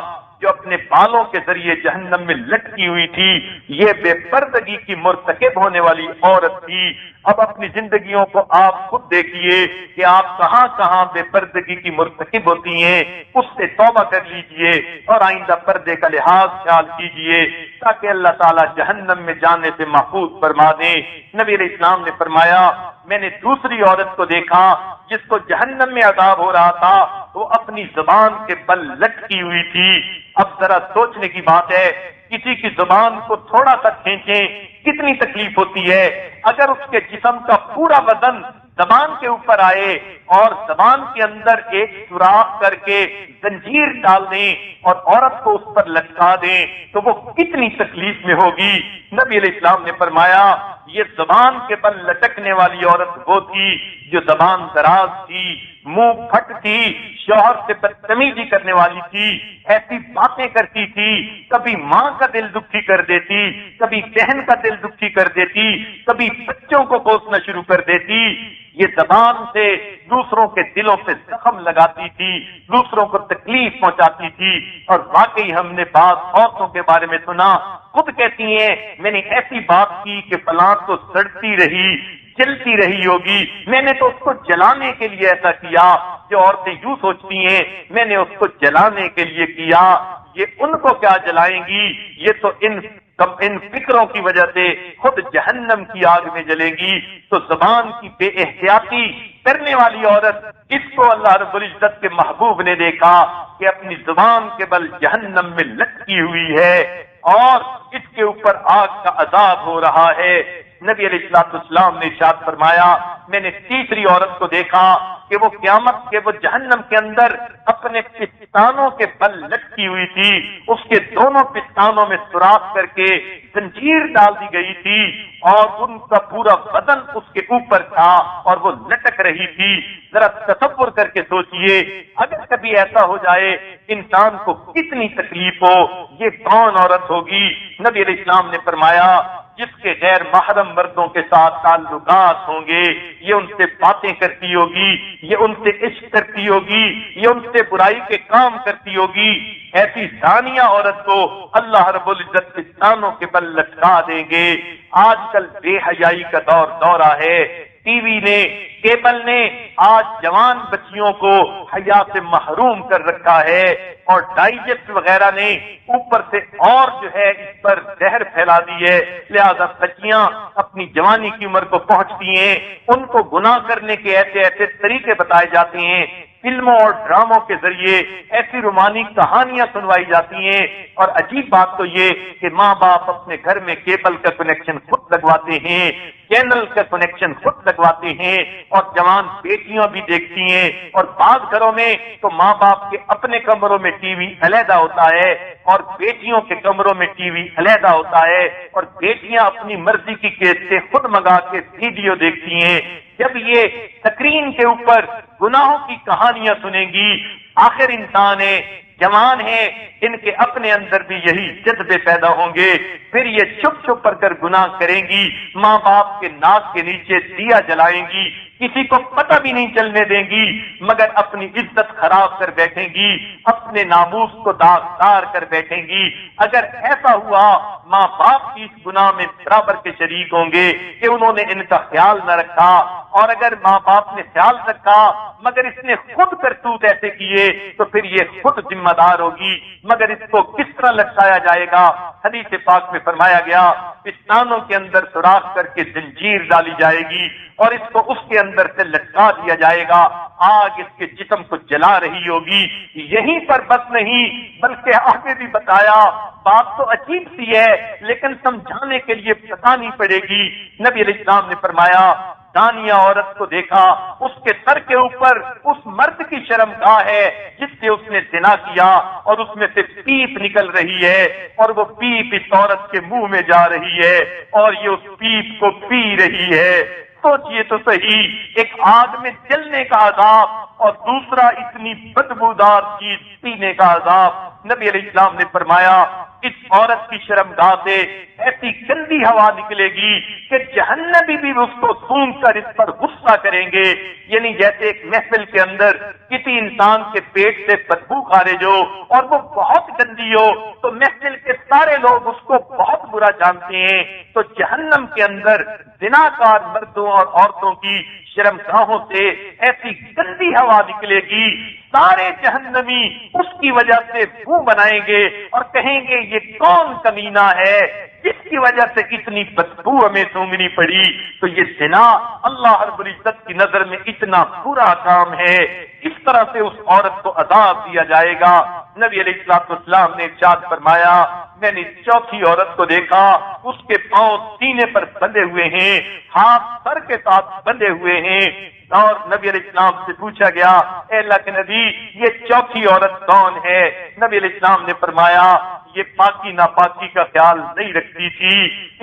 جو اپنے بالوں کے ذریعے جہنم میں لٹکی ہوئی تھی، یہ بے پردگی کی مرتکب ہونے والی عورت تھی۔ اب اپنی زندگیوں کو آپ خود دیکھیے کہ آپ کہاں کہاں بے پردگی کی مرتکب ہوتی ہیں، اس سے توبہ کر لیجئے اور آئندہ پردے کا لحاظ خیال کیجئے تاکہ اللہ تعالیٰ جہنم میں جانے سے محفوظ فرما دیں۔ نبی علیہ السلام نے فرمایا میں نے دوسری عورت کو دیکھا جس کو جہنم میں عذاب ہو رہا تھا، وہ اپنی زبان کے بل لٹکی ہوئی تھی۔ اب ذرا سوچنے کی بات ہے، کسی کی زبان کو تھوڑا سا کھینچیں کتنی تکلیف ہوتی ہے۔ اگر اس کے جسم کا پورا وزن زبان کے اوپر آئے اور زبان کے اندر ایک سوراخ کر کے زنجیر ڈال دیں اور عورت کو اس پر لٹکا دیں تو وہ کتنی تکلیف میں ہوگی۔ نبی علیہ السلام نے فرمایا یہ زبان کے بل لٹکنے والی عورت وہ تھی جو زبان دراز تھی، منہ پھٹ تھی، شوہر سے بدتمیزی کرنے والی تھی، ایسی باتیں کرتی تھی، کبھی ماں کا دل دکھی کر دیتی، کبھی بہن کا دل دکھی کر دیتی، کبھی بچوں کو کوسنا شروع کر دیتی۔ یہ زبان سے دوسروں کے دلوں پہ زخم لگاتی تھی، دوسروں کو تکلیف پہنچاتی تھی۔ اور واقعی ہم نے بعض عورتوں کے بارے میں سنا، خود کہتی ہیں میں نے ایسی بات کی کہ فلاں تو سڑتی رہی، جلتی رہی ہوگی، میں نے تو اس کو جلانے کے لیے ایسا کیا۔ جو عورتیں یوں سوچتی ہیں میں نے اس کو جلانے کے لیے کیا، یہ ان کو کیا جلائیں گی، یہ تو ان فکروں کی وجہ سے خود جہنم کی آگ میں جلے گی۔ تو زبان کی بے احتیاطی کرنے والی عورت، اس کو اللہ رب العزت کے محبوب نے دیکھا کہ اپنی زبان کے بل جہنم میں لٹکی ہوئی ہے اور اس کے اوپر آگ کا عذاب ہو رہا ہے۔ نبی علیہ السلام نے ارشاد فرمایا میں نے تیسری عورت کو دیکھا کہ وہ قیامت کے وہ جہنم کے اندر اپنے پستانوں کے بل لٹکی ہوئی تھی، اس کے دونوں پستانوں میں سوراخ کر کے زنجیر ڈال دی گئی تھی اور ان کا پورا بدن اس کے اوپر تھا اور وہ لٹک رہی تھی۔ ذرا تصور کر کے سوچئے اگر کبھی ایسا ہو جائے انسان کو کتنی تکلیف ہو، یہ کون عورت ہوگی؟ نبی علیہ السلام نے فرمایا جس کے غیر محرم مردوں کے ساتھ تعلقات ہوں گے، یہ ان سے باتیں کرتی ہوگی، یہ ان سے عشق کرتی ہوگی، یہ ان سے برائی کے کام کرتی ہوگی، ایسی زانیہ عورت کو اللہ رب العزت پستانوں کے بل لٹکا دیں گے۔ آج کل بے حیائی کا دورہ ہے، ٹی وی نے، کیبل نے آج جوان بچیوں کو حیا سے محروم کر رکھا ہے اور ڈائجسٹ وغیرہ نے اوپر سے اور جو ہے اس پر زہر پھیلا دی ہے۔ لہذا بچیاں اپنی جوانی کی عمر کو پہنچتی ہیں، ان کو گناہ کرنے کے ایسے ایسے طریقے بتائے جاتے ہیں، فلموں اور ڈراموں کے ذریعے ایسی رومانی کہانیاں سنوائی جاتی ہیں۔ اور عجیب بات تو یہ کہ ماں باپ اپنے گھر میں کیبل کا کنیکشن خود لگواتے ہیں، چینل کا کنیکشن خود لگواتے ہیں اور جوان بیٹیاں بھی دیکھتی ہیں۔ اور بعض گھروں میں تو ماں باپ کے اپنے کمروں میں ٹی وی علیحدہ ہوتا ہے اور بیٹیوں کے کمروں میں ٹی وی علیحدہ ہوتا ہے، اور بیٹیاں اپنی مرضی کی کیسٹیں خود منگا کے ویڈیو دیکھتی ہیں۔ جب یہ سکرین کے اوپر گناہوں کی کہانیاں سنیں گی، آخر انسان ہے، جوان ہے، ان کے اپنے اندر بھی یہی جذبے پیدا ہوں گے، پھر یہ چھپ چھپ کر گناہ کریں گی، ماں باپ کے ناک کے نیچے دیا جلائیں گی، کسی کو پتہ بھی نہیں چلنے دیں گی، مگر اپنی عزت خراب کر بیٹھیں گی، اپنے ناموس کو داغدار کر بیٹھیں گی۔ اگر ایسا ہوا ماں باپ کی اس گناہ میں برابر کے شریک ہوں گے کہ انہوں نے ان کا خیال نہ رکھا، اور اگر ماں باپ نے خیال رکھا مگر اس نے خود کرتوت ایسے کیے تو پھر یہ خود ذمہ دار ہوگی۔ مگر اس کو کس طرح لٹکایا جائے گا؟ حدیث پاک میں فرمایا گیا پستانوں کے اندر سوراخ کر کے زنجیر ڈالی جائے گی اور اس کو اس کے اندر سے لٹکا دیا جائے گا، آگ اس کے جسم کو جلا رہی ہوگی۔ یہیں پر بس نہیں بلکہ آگے بھی بتایا، بات تو عجیب سی ہے لیکن سمجھانے کے لیے بتانی پڑے گی۔ نبی علیہ السلام نے فرمایا دانیہ عورت کو دیکھا، اس کے سر کے اوپر اس مرد کی شرمگاہ ہے جس سے اس نے زنا کیا، اور اس میں سے پیپ نکل رہی ہے اور وہ پیپ اس عورت کے منہ میں جا رہی ہے اور یہ اس پیپ کو پی رہی ہے۔ سوچئے تو صحیح، ایک آگ میں جلنے کا عذاب اور دوسرا اتنی بدبودار چیز پینے کا عذاب۔ نبی علیہ السلام نے فرمایا اس عورت کی شرمگاہ سے ایسی گندی ہوا نکلے گی کہ جہنمی بھی اس کو سونگ کر اس پر غصہ کریں گے، یعنی جیسے ایک محفل کے اندر کسی انسان کے پیٹ سے بدبو خارج ہو اور وہ بہت گندی ہو تو محفل کے سارے لوگ اس کو بہت برا جانتے ہیں، تو جہنم کے اندر زناکار مردوں اور عورتوں کی شرمگاہوں سے ایسی گندی ہوا نکلے گی، سارے جہنمی اس کی وجہ سے بو بنائیں گے اور کہیں گے یہ کون کمینہ ہے جس کی وجہ سے اتنی بدبو ہمیں سونگنی پڑی۔ تو یہ زنا اللہ رب العزت کی نظر میں اتنا برا کام ہے، اس طرح سے اس عورت کو عذاب دیا جائے گا۔ نبی علیہ السلام نے ارشاد فرمایا میں نے چوتھی عورت کو دیکھا، اس کے پاؤں سینے پر بندھے ہوئے ہیں، ہاتھ سر کے ساتھ بندھے ہوئے ہیں، اور نبی علیہ السلام سے پوچھا گیا اے اللہ کے نبی یہ چوتھی عورت کون ہے؟ نبی علیہ السلام نے فرمایا یہ پاکی ناپاکی کا خیال نہیں رکھتی تھی،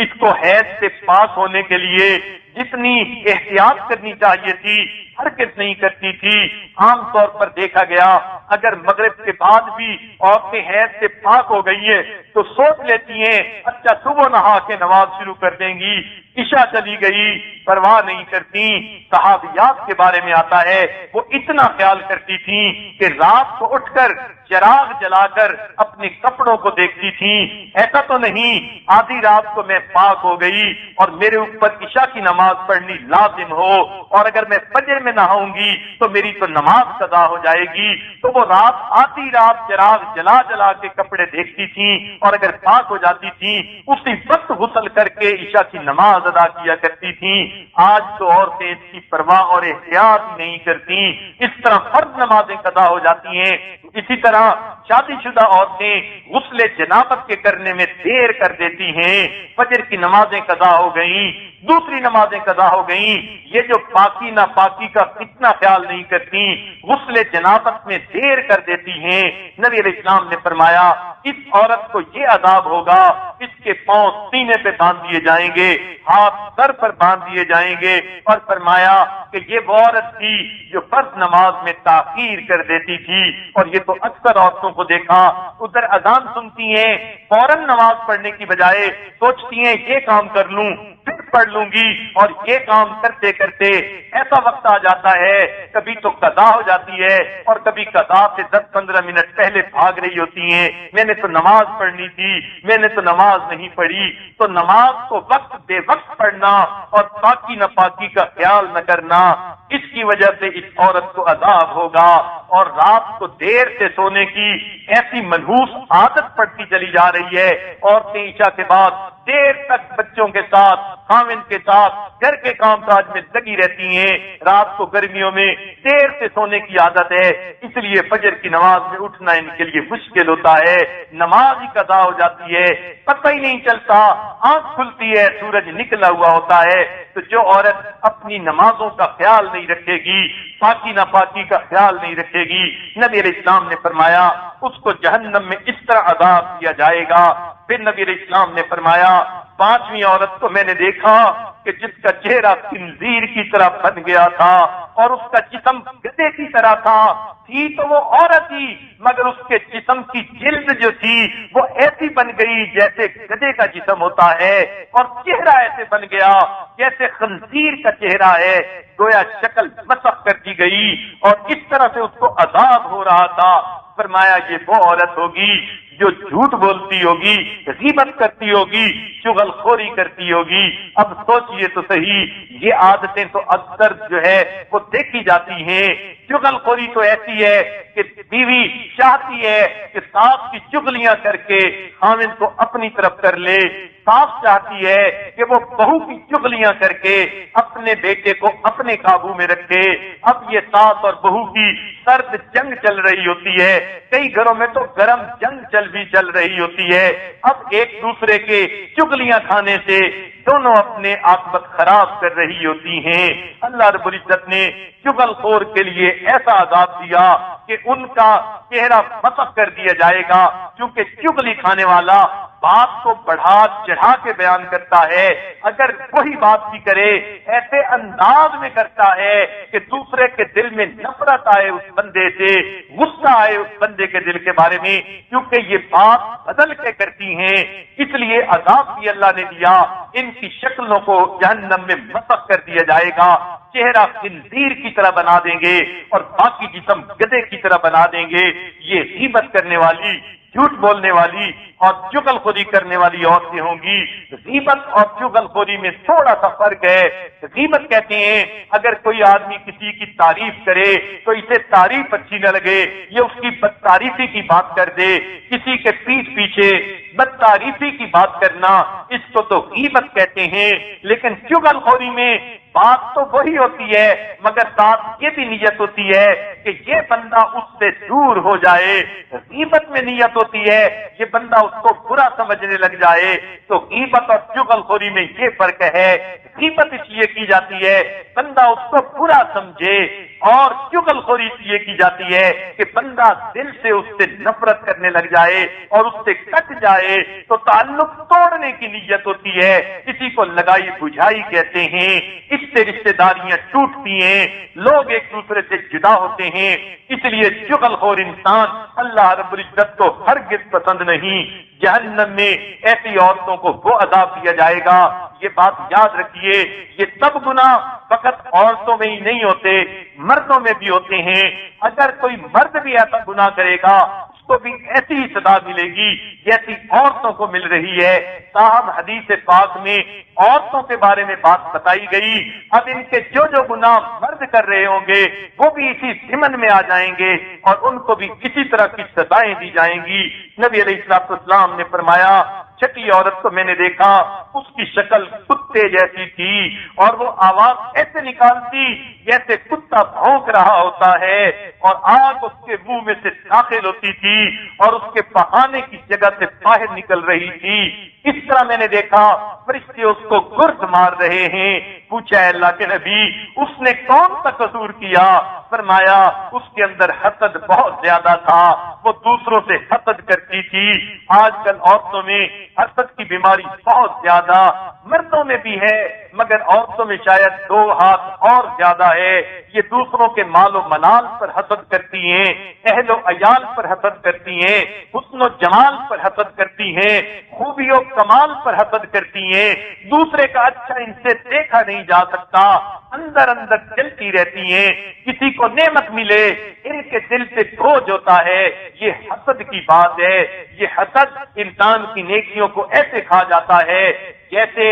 اس کو حیض سے پاک ہونے کے لیے جتنی احتیاط کرنی چاہیے تھی ہرگز نہیں کرتی تھی۔ عام طور پر دیکھا گیا اگر مغرب کے بعد بھی عورتیں حیض سے پاک ہو گئی ہیں تو سوچ لیتی ہیں اچھا صبح نہا کے نماز شروع کر دیں گی، عشاء چلی گئی پرواہ نہیں کرتی۔ صحابیات کے بارے میں آتا ہے وہ اتنا خیال کرتی تھیں کہ رات کو اٹھ کر چراغ جلا کر اپنے کپڑوں کو دیکھتی تھیں، ایسا تو نہیں آدھی رات کو میں پاک ہو گئی اور میرے اوپر عشاء کی نماز پڑھنی لازم ہو، اور اگر میں فجر میں نہاؤں گی تو میری تو نماز قضا ہو جائے گی۔ تو وہ رات آدھی رات چراغ جلا جلا کے کپڑے دیکھتی تھیں اور اگر پاک ہو جاتی تھیں اسی وقت غسل کر کے عشاء کی نماز ادا کیا کرتی تھیں۔ آج تو عورتیں اس کی پرواہ اور احتیاط نہیں کرتی، اس طرح فرض نمازیں قضا ہو جاتی ہیں۔ اسی طرح شادی شدہ عورتیں غسل جنابت کے کرنے میں دیر کر دیتی ہیں، فجر کی نمازیں قضا ہو گئیں، دوسری نمازیں قضا ہو گئیں، یہ جو پاکی ناپاکی کا کتنا خیال نہیں کرتی، غسل جنابت میں دیر کر دیتی ہیں۔ نبی علیہ السلام نے فرمایا اس عورت کو یہ عذاب ہوگا، اس کے پاؤں سینے پہ باندھ دیے جائیں گے، ہاتھ سر پر باندھ دیے جائیں گے، اور فرمایا کہ یہ وہ عورت تھی جو فرض نماز میں تاخیر کر دیتی تھی۔ اور یہ تو اکثر عورتوں کو دیکھا ادھر اذان سنتی ہیں فوراً نماز پڑھنے کی بجائے سوچتی ہیں یہ کام کر لوں پھر پڑھ لوں گی، اور یہ کام کرتے کرتے ایسا وقت آ جاتا ہے کبھی تو قضا ہو جاتی ہے اور کبھی قضا سے 10-15 منٹ پہلے بھاگ رہی ہوتی ہیں میں نے تو نماز پڑھنی تھی، میں نے تو نماز نہیں پڑھی۔ تو نماز کو وقت بے وقت پڑھنا اور پاکی ناپاکی کا خیال نہ کرنا، اس کی وجہ سے اس عورت کو عذاب ہوگا، اور رات کو دیر سے سونے کی ایسی منحوس عادت پڑتی چلی جا رہی ہے۔ عورتیں عشاء کے بعد دیر تک بچوں کے ساتھ خاوند کے ساتھ گھر کے کام کاج میں لگی رہتی ہیں، رات کو گرمیوں میں دیر سے سونے کی عادت ہے، اس لیے فجر کی نماز میں اٹھنا ان کے لیے مشکل ہوتا ہے، نماز ہی قضا ہو جاتی ہے، پتہ ہی نہیں چلتا، آنکھ کھلتی ہے سورج نکلا ہوا ہوتا ہے۔ تو جو عورت اپنی نمازوں کا خیال نہیں رکھے گی، پاکی ناپاکی کا خیال نہیں رکھے گی، نبی علیہ السلام نے فرمایا اس کو جہنم میں اس طرح عذاب دیا جائے گا۔ پھر نبی علیہ السلام نے فرمایا پانچویں عورت کو میں نے دیکھا کہ جس کا چہرہ خنزیر کی طرح بن گیا تھا اور اس کا جسم گدھے کی طرح تھا، تھی تو وہ عورت ہی، مگر اس کے جسم کی جلد جو تھی وہ ایسی بن گئی جیسے گدھے کا جسم ہوتا ہے، اور چہرہ ایسے بن گیا جیسے خنزیر کا چہرہ ہے، گویا شکل مسخ کر دی گئی، اور اس طرح سے اس کو عذاب ہو رہا تھا۔ فرمایا یہ وہ عورت ہوگی جو جھوٹ بولتی ہوگی، غیبت کرتی ہوگی، چغل خوری کرتی ہوگی۔ اب سوچئے تو صحیح، یہ عادتیں تو اکثر جو ہے وہ دیکھی جاتی ہیں۔ چغل خوری تو ایسی ہے کہ بیوی چاہتی ہے کہ ساس کی چغلیاں کر کے خاوند کو اپنی طرف کر لے، ساس چاہتی ہے کہ وہ بہو کی چغلیاں کر کے اپنے بیٹے کو اپنے قابو میں رکھے۔ اب یہ ساس اور بہو کی سرد جنگ چل رہی ہوتی ہے، کئی گھروں میں تو گرم جنگ چل رہی ہوتی ہے۔ اب ایک دوسرے کے چغلیاں کھانے سے دونوں اپنے عاقبت خراب کر رہی ہوتی ہیں۔ اللہ رب العزت نے چغل خور کے لیے ایسا عذاب دیا کہ ان کا چہرہ مسخ کر دیا جائے گا، کیونکہ چغلی کھانے والا بات کو بڑھا چڑھا کے بیان کرتا ہے، اگر وہی بات بھی کرے ایسے انداز میں کرتا ہے کہ دوسرے کے دل میں نفرت آئے اس بندے سے، غصہ آئے اس بندے کے دل کے بارے میں، کیونکہ یہ بات بدل کے کرتی ہیں۔ اس لیے عذاب بھی اللہ نے دیا، ان کی شکلوں کو جہنم میں مسخ کر دیا جائے گا، چہرہ خنزیر کی طرح بنا دیں گے اور باقی جسم گدھے کی طرح بنا دیں گے۔ یہ غیبت کرنے والی، جھوٹ بولنے والی اور چغل خوری کرنے والی عورتیں ہوں گی۔ غیبت اور چغل خوری میں تھوڑا سا فرق ہے۔ غیبت کہتے ہیں اگر کوئی آدمی کسی کی تعریف کرے تو اسے تعریف اچھی نہ لگے، یہ اس کی بد تعریفی کی بات کر دے، کسی کے پیٹھ پیچھے بد تعریفی کی بات کرنا، اس کو تو غیبت کہتے ہیں۔ لیکن چغل خوری میں بات تو وہی ہوتی ہے، مگر ساتھ یہ بھی نیت ہوتی ہے کہ یہ بندہ اس سے دور ہو جائے۔ غیبت میں نیت ہوتی ہے یہ بندہ اس کو برا سمجھنے لگ جائے۔ تو غیبت اور چغل خوری میں یہ فرق ہے، غیبت اس لیے کی جاتی ہے بندہ اس کو برا سمجھے، اور چغل خوری اس لیے کی جاتی ہے کہ بندہ دل سے اس سے نفرت کرنے لگ جائے اور اس سے کٹ جائے، تو تعلق توڑنے کی نیت ہوتی ہے، کسی کو لگائی بجھائی کہتے ہیں، اس سے رشتہ داریاں ٹوٹتی ہیں، لوگ ایک دوسرے سے جدا ہوتے ہیں۔ اس لیے چغل خور انسان اللہ رب العزت کو ہرگز پسند نہیں۔ جہنم میں ایسی عورتوں کو وہ عذاب دیا جائے گا۔ یہ بات یاد رکھیے، یہ سب گناہ فقط عورتوں میں ہی نہیں ہوتے، مردوں میں بھی ہوتے ہیں۔ اگر کوئی مرد بھی ایسا گناہ کرے گا اس کو بھی ایسی ہی سزا ملے گی جیسی عورتوں کو مل رہی ہے۔ صاحب حدیث پاک میں عورتوں کے بارے میں بات بتائی گئی، اب ان کے جو جو گناہ مرد کر رہے ہوں گے وہ بھی اسی ضمن میں آ جائیں گے اور ان کو بھی اسی طرح کی سزائیں دی جائیں گی۔ نبی علیہ السلام نے فرمایا، چھٹی عورت کو میں نے دیکھا، اس کی شکل کتے جیسی تھی اور وہ آواز ایسے نکالتی جیسے کتا بھونک رہا ہوتا ہے، اور آگ اس کے منہ میں سے داخل ہوتی تھی اور اس کے بہانے کی جگہ سے باہر نکل رہی تھی۔ اس طرح میں نے دیکھا فرشتے اس کو گرد مار رہے ہیں۔ پوچھا ہے اللہ کے نبی اس نے کون سا قصور کیا؟ فرمایا اس کے اندر حسد بہت زیادہ تھا، وہ دوسروں سے حسد کرتی تھی۔ آج کل عورتوں میں حسد کی بیماری بہت زیادہ، مردوں میں بھی ہے مگر عورتوں میں شاید 2 ہاتھ اور زیادہ ہے۔ یہ دوسروں کے مال و منال پر حسد کرتی ہیں، اہل و عیال پر حسد کرتی ہیں، حسن و جمال پر حسد کرتی ہیں، خوبی و کمال پر حسد کرتی ہیں، دوسرے کا اچھا ان سے دیکھا نہیں جا سکتا، اندر اندر چلتی رہتی ہیں۔ کسی کو نعمت ملے ان کے دل سے بوجھ ہوتا ہے، یہ حسد کی بات ہے۔ یہ حسد انسان کی نیکیوں کو ایسے کھا جاتا ہے جیسے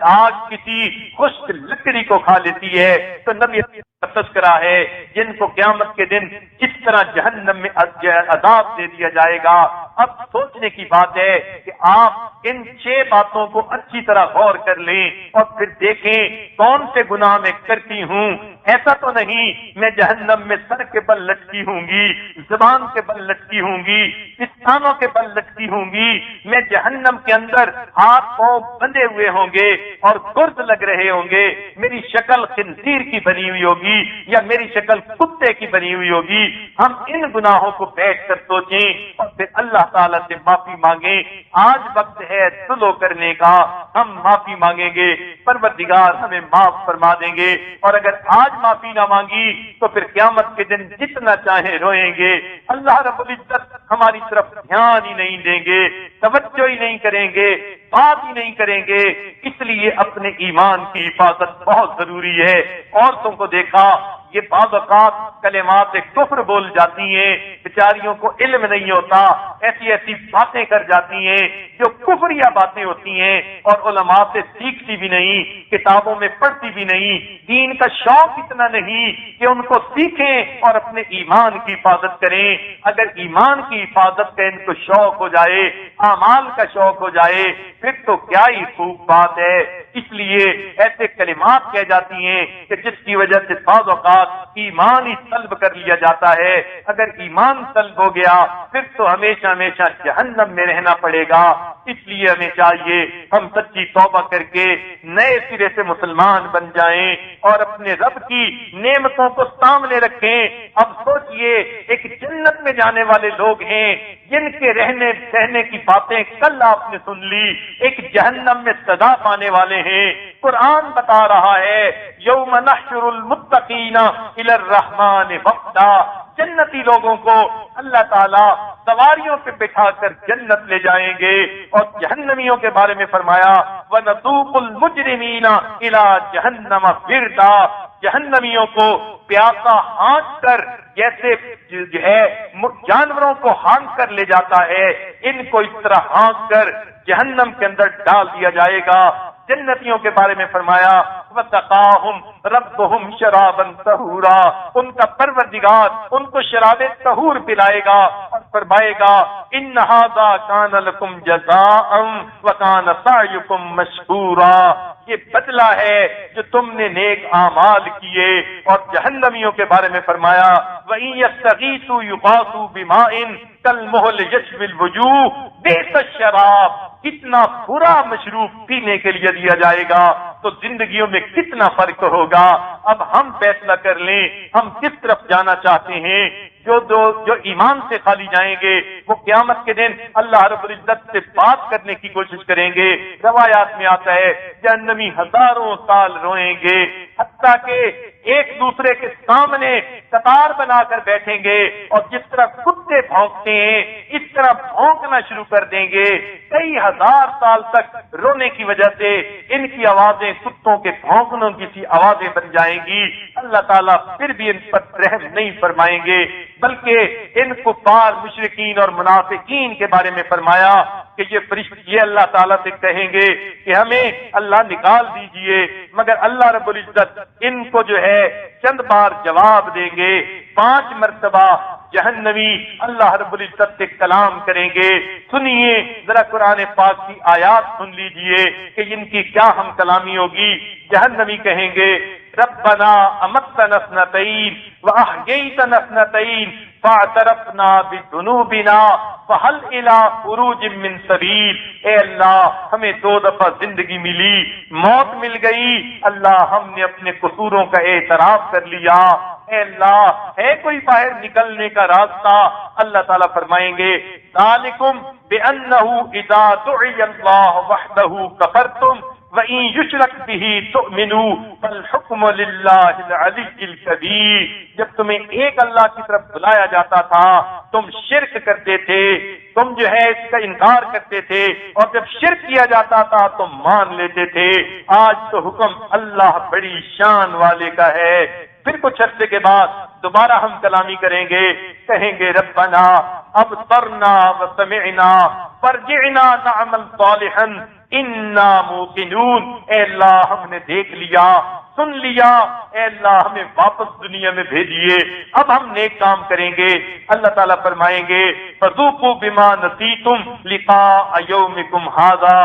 آگ کسی خشک لکڑی کو کھا لیتی ہے۔ تو نبی کا تذکرہ ہے جن کو قیامت کے دن اس طرح جہنم میں عذاب دے دیا جائے گا۔ اب سوچنے کی بات ہے کہ آپ ان 6 باتوں کو اچھی طرح غور کر لیں اور پھر دیکھیں کون سے گناہ میں کرتی ہوں۔ ایسا تو نہیں میں جہنم میں سر کے بل لٹکی ہوں گی، زبان کے بل لٹکی ہوں گی، پستانوں کے بل لٹکی ہوں گی، میں جہنم کے اندر ہاتھ پاؤں بندھے ہوئے ہوں گے اور گرد لگ رہے ہوں گے، میری شکل خنزیر کی بنی ہوئی ہوگی۔ ہوگی یا میری شکل کتے کی بنی ہوئی ہوگی. ہم ان گناہوں کو بیٹھ کر سوچیں اور پھر اللہ تعالیٰ سے معافی مانگیں. آج وقت ہے سلو کرنے کا، ہم معافی مانگیں گے، پروردگار ہمیں معاف فرما دیں گے. اور اگر آج معافی نہ مانگی تو پھر قیامت کے دن جتنا چاہیں روئیں گے. اللہ رب العزت ہماری طرف دھیان ہی نہیں دیں گے، توجہ ہی نہیں کریں گے، بات ہی نہیں کریں گے. اس لیے اپنے ایمان کی حفاظت بہت ضروری ہے. عورتوں کو دیکھا یہ بعض اوقات کلمات کفر بول جاتی ہیں، بیچاریوں کو علم نہیں ہوتا، ایسی ایسی باتیں کر جاتی ہیں جو کفریہ باتیں ہوتی ہیں اور علماء سے سیکھتی بھی نہیں، کتابوں میں پڑھتی بھی نہیں، دین کا شوق اتنا نہیں کہ ان کو سیکھیں اور اپنے ایمان کی حفاظت کریں. اگر ایمان کی حفاظت کا ان کو شوق ہو جائے، اعمال کا شوق ہو جائے، پھر تو کیا ہی خوب بات ہے. اس لیے ایسے کلمات کہہ جاتی ہیں کہ جس کی وجہ سے بعض اوقات ایمان ہی طلب کر لیا جاتا ہے. اگر ایمان طلب ہو گیا پھر تو ہمیشہ ہمیشہ جہنم میں رہنا پڑے گا. اس لیے ہمیں چاہیے ہم سچی توبہ کر کے نئے سرے سے مسلمان بن جائیں اور اپنے رب کی نعمتوں کو سامنے رکھیں. اب سوچئے ایک جنت میں جانے والے لوگ ہیں جن کے رہنے سہنے کی باتیں کل آپ نے سن لی، ایک جہنم میں سزا پانے والے ہیں. قرآن بتا رہا ہے یوم نحشر المتقین الی الرحمن وفدا. جنتی لوگوں کو اللہ تعالیٰ سواریوں پہ بٹھا کر جنت لے جائیں گے. اور جہنمیوں کے بارے میں فرمایا وَنَسُوقُ الْمُجْرِمِينَ إِلَى جَهَنَّمَ وِرْدًا. جہنمیوں کو پیاسا ہانک کر جیسے جو ہے جانوروں کو ہانک کر لے جاتا ہے، ان کو اس طرح ہانک کر جہنم کے اندر ڈال دیا جائے گا. جنتیوں کے بارے میں فرمایا وَسَقَاهُمْ رَبُّهُمْ شَرَابًا طَهُورًا. ان کا پروردگار ان کو شراب طہور پلائے گا اور فرمائے گا إِنَّ هَذَا كَانَ لَكُمْ جَزَاءً وَكَانَ سَعْيُكُمْ مَشْكُورًا. یہ بدلہ ہے جو تم نے نیک اعمال کیے. اور جہنمیوں کے بارے میں فرمایا وَإِن يَسْتَغِيثُوا يُغَاثُوا بِمَاءٍ كَالْمُهْلِ يَشْوِي الْوُجُوهَ بِئْسَ الشَّرَابُ. کتنا برا مشروب پینے کے لیے دیا جائے گا تو زندگیوں میں کتنا فرق ہوگا. اب ہم فیصلہ کر لیں ہم کس طرف جانا چاہتے ہیں. جو ایمان سے خالی جائیں گے وہ قیامت کے دن اللہ رب العزت سے بات کرنے کی کوشش کریں گے. روایات میں آتا ہے جہنمی ہزاروں سال روئیں گے، حتیٰ کہ ایک دوسرے کے سامنے قطار بنا کر بیٹھیں گے اور جس طرح کتے بھونکتے ہیں اس طرح بھونکنا شروع کر دیں گے. کئی ہزار سال تک رونے کی وجہ سے ان کی آوازیں کتوں کے بھونکنے کی سی آوازیں بن جائیں گی. اللہ تعالیٰ پھر بھی ان پر رحم نہیں فرمائیں گے، بلکہ ان کفار مشرکین اور منافقین کے بارے میں فرمایا کہ یہ فرشتے یہ اللہ تعالیٰ سے کہیں گے کہ ہمیں اللہ نکال دیجئے، مگر اللہ رب العزت ان کو جو ہے چند بار جواب دیں گے. 5 مرتبہ جہنمی اللہ رب العزت سے کلام کریں گے. سنیے ذرا قرآن پاک کی آیات سن لیجئے کہ ان کی کیا ہم کلامی ہوگی. جہنمی کہیں گے ربنا امتنا اثنتین واحییتنا اثنتین فاعترفنا بذنوبنا فهل الى خروج من سبیل. اے اللہ ہمیں 2 دفعہ زندگی ملی، موت مل گئی، اللہ ہم نے اپنے قصوروں کا اعتراف کر لیا. اے اللہ ہے کوئی باہر نکلنے کا راستہ؟ اللہ تعالیٰ فرمائیں گے ذالکم بأنه اذا دعی اللہ وحدہ کفرتم وَإِن يُشْرَكْ بِهِ تُؤْمِنُوا فَالْحُكْمُ لِلَّهِ الْعَلِيِّ الْكَبِيرِ. جب تمہیں ایک اللہ کی طرف بلایا جاتا تھا تم شرک کرتے تھے، تم جو ہے اس کا انکار کرتے تھے، اور جب شرک کیا جاتا تھا تم مان لیتے تھے. آج تو حکم اللہ بڑی شان والے کا ہے. پھر کچھ عرصے کے بعد دوبارہ ہم کلامی کریں گے، کہیں گے ربنا ابصرنا وسمعنا فرجعنا نعمل صالحا انا موقنون. اے اللہ ہم نے دیکھ لیا، سن لیا، اے اللہ ہمیں واپس دنیا میں بھیجیے، اب ہم نیک کام کریں گے. اللہ تعالیٰ فرمائیں گے فذوقوا بما نسیتم لقاء یومکم ھذا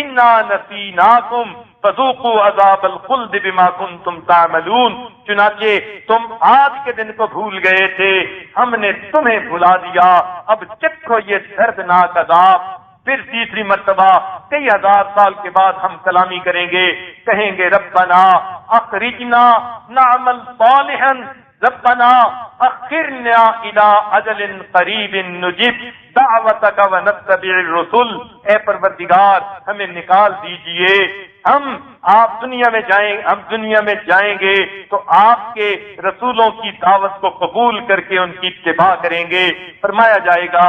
انا نسیناکم فذوقوا عذاب الخلد بما کنتم تعملون. چنانچہ تم آج کے دن کو بھول گئے تھے، ہم نے تمہیں بھلا دیا، اب چکھو یہ دردناک عذاب. پھر تیسری مرتبہ کئی ہزار سال کے بعد ہم کلامی کریں گے، کہیں گے ربنا اخرجنا نعمل صالحا ربنا اخرنا الى اجل قریب نجب دعوتک ونتبع الرسل، اے پروردگار ہمیں نکال دیجئے، ہم دنیا میں جائیں گے تو آپ کے رسولوں کی دعوت کو قبول کر کے ان کی اتباع کریں گے۔ فرمایا جائے گا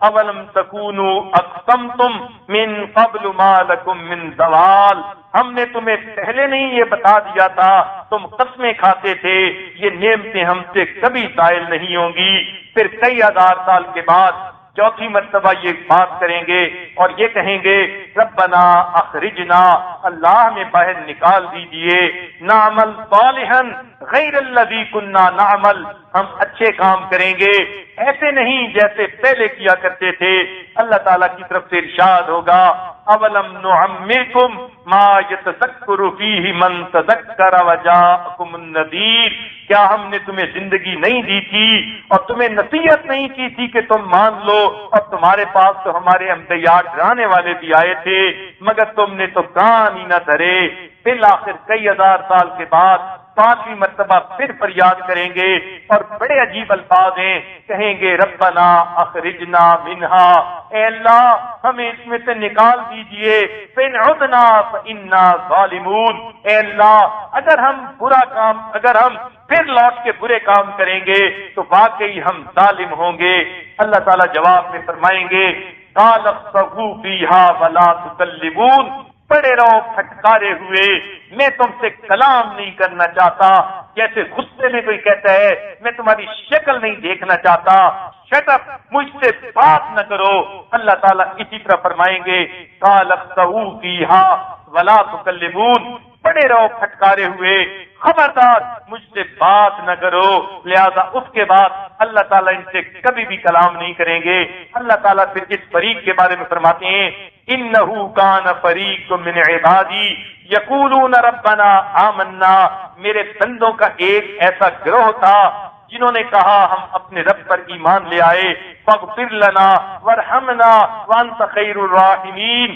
اولم تکونوا اقسمتم من قبل ما لکم من زوال، ہم نے تمہیں پہلے نہیں یہ بتا دیا تھا، تم قسمیں کھاتے تھے یہ نعمتیں ہم سے کبھی زائل نہیں ہوں گی۔ پھر کئی ہزار سال کے بعد چوتھی مرتبہ یہ بات کریں گے اور یہ کہیں گے ربنا اخرجنا، اللہ ہمیں باہر نکال دیجئے، نعمل صالحا غیر الذی کنا نعمل، ہم اچھے کام کریں گے ایسے نہیں جیسے پہلے کیا کرتے تھے۔ اللہ تعالیٰ کی طرف سے ارشاد ہوگا اولم نعمرکم ما یتذکر فیہ من تذکر وجاءکم النذیر، کیا ہم نے تمہیں زندگی نہیں دی تھی اور تمہیں نصیحت نہیں کی تھی کہ تم مان لو، اور تمہارے پاس تو ہمارے انبیاء ڈرانے والے بھی آئے تھے مگر تم نے تو کان ہی نہ دھرے۔ بالآخر کئی ہزار سال کے بعد پانچویں مرتبہ پھر فریاد کریں گے اور بڑے عجیب الفاظ ہیں، کہیں گے ربنا اخرجنا منہا، اے اللہ ہمیں اس میں سے نکال دیجئے، فإن عدنا فإنا ظالمون، اے اللہ اگر ہم پھر لوٹ کے برے کام کریں گے تو واقعی ہم ظالم ہوں گے۔ اللہ تعالیٰ جواب میں فرمائیں گے قال اخسئوا فیہا ولا تکلمون، پڑے رہو پھٹکارے ہوئے، میں تم سے کلام نہیں کرنا چاہتا، جیسے غصے میں کوئی کہتا ہے میں تمہاری شکل نہیں دیکھنا چاہتا، شٹ اپ، مجھ سے بات نہ کرو۔ اللہ تعالیٰ اسی طرح فرمائیں گے قال اخسئوا فیہا ولا تکلمون، پڑے رہو پھٹکارے ہوئے، خبردار مجھ سے بات نہ کرو۔ لہذا اس کے بعد اللہ تعالیٰ ان سے کبھی بھی کلام نہیں کریں گے۔ اللہ تعالیٰ پھر اس فریق کے بارے میں فرماتے ہیں انہو کان فریق من عبادی یقولون ربنا آمنا، میرے بندوں کا ایک ایسا گروہ تھا جنہوں نے کہا ہم اپنے رب پر ایمان لے آئے، فاغفر لنا وارحمنا وانت خیر الراحمین،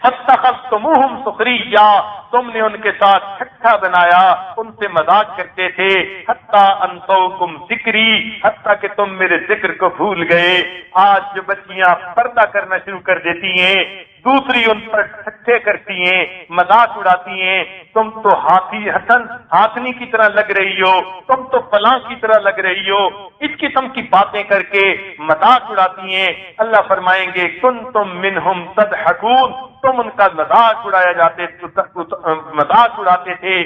فاتخذتموہم سخریا، تم نے ان کے ساتھ ٹھٹھا بنایا، ان سے مذاق کرتے تھے، حتی انسوکم ذکری، حتی کہ تم میرے ذکر کو بھول گئے۔ آج جو بچیاں پردہ کرنا شروع کر دیتی ہیں، دوسری ان پر ٹھٹھے کرتی ہیں، مذاق اڑاتی ہیں، تم تو ہاتھنی کی طرح لگ رہی ہو، تم تو فلاں کی طرح لگ رہی ہو، اس قسم کی باتیں کر کے مذاق اڑاتی ہیں۔ اللہ فرمائیں گے کنتم منہم تضحکون، تم ان کا مذاق اڑاتے تھے۔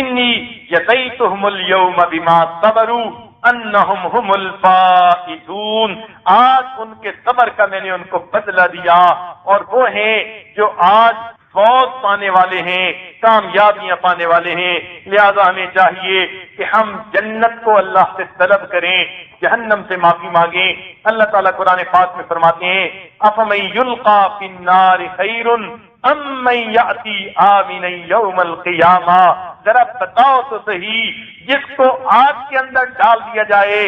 انی جزیتہم اليوم بما صبروا انہم ہم الفائزون، آج ان کے صبر کا میں نے ان کو بدلہ دیا، اور وہ ہیں جو آج فوز پانے والے ہیں، کامیابیاں پانے والے ہیں۔ لہذا ہمیں چاہیے کہ ہم جنت کو اللہ سے طلب کریں، جہنم سے معافی مانگیں۔ اللہ تعالیٰ قرآن پاک میں فرماتے ہیں افمن یلقی فی النار خیر ام من یأتی آمنا یوم القیامہ، ذرا بتاؤ تو صحیح جس کو آگ کے اندر ڈال دیا جائے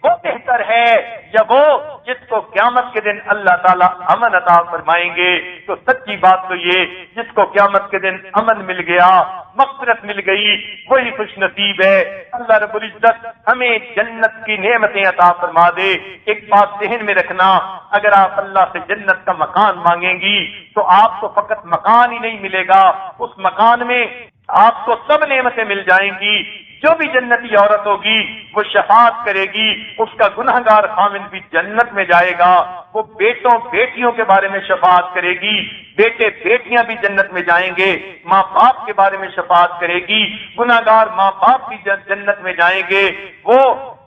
وہ بہتر ہے یا وہ جس کو قیامت کے دن اللہ تعالیٰ امن عطا فرمائیں گے؟ تو سچی بات تو یہ جس کو قیامت کے دن امن مل گیا، مغفرت مل گئی، وہی خوش نصیب ہے۔ اللہ رب العزت ہمیں جنت کی نعمتیں عطا فرما دے۔ ایک بات ذہن میں رکھنا، اگر آپ اللہ سے جنت کا مکان مانگیں گی تو آپ کو فقط مکان ہی نہیں ملے گا، اس مکان میں آپ کو سب نعمتیں مل جائیں گی۔ جو بھی جنتی عورت ہوگی وہ شفاعت کرے گی، اس کا گنہگار خامن بھی جنت میں جائے گا، وہ بیٹوں بیٹیوں کے بارے میں شفاعت کرے گی، بیٹے بیٹیاں بھی جنت میں جائیں گے، ماں باپ کے بارے میں شفاعت کرے گی، گنہگار ماں باپ بھی جنت میں جائیں گے، وہ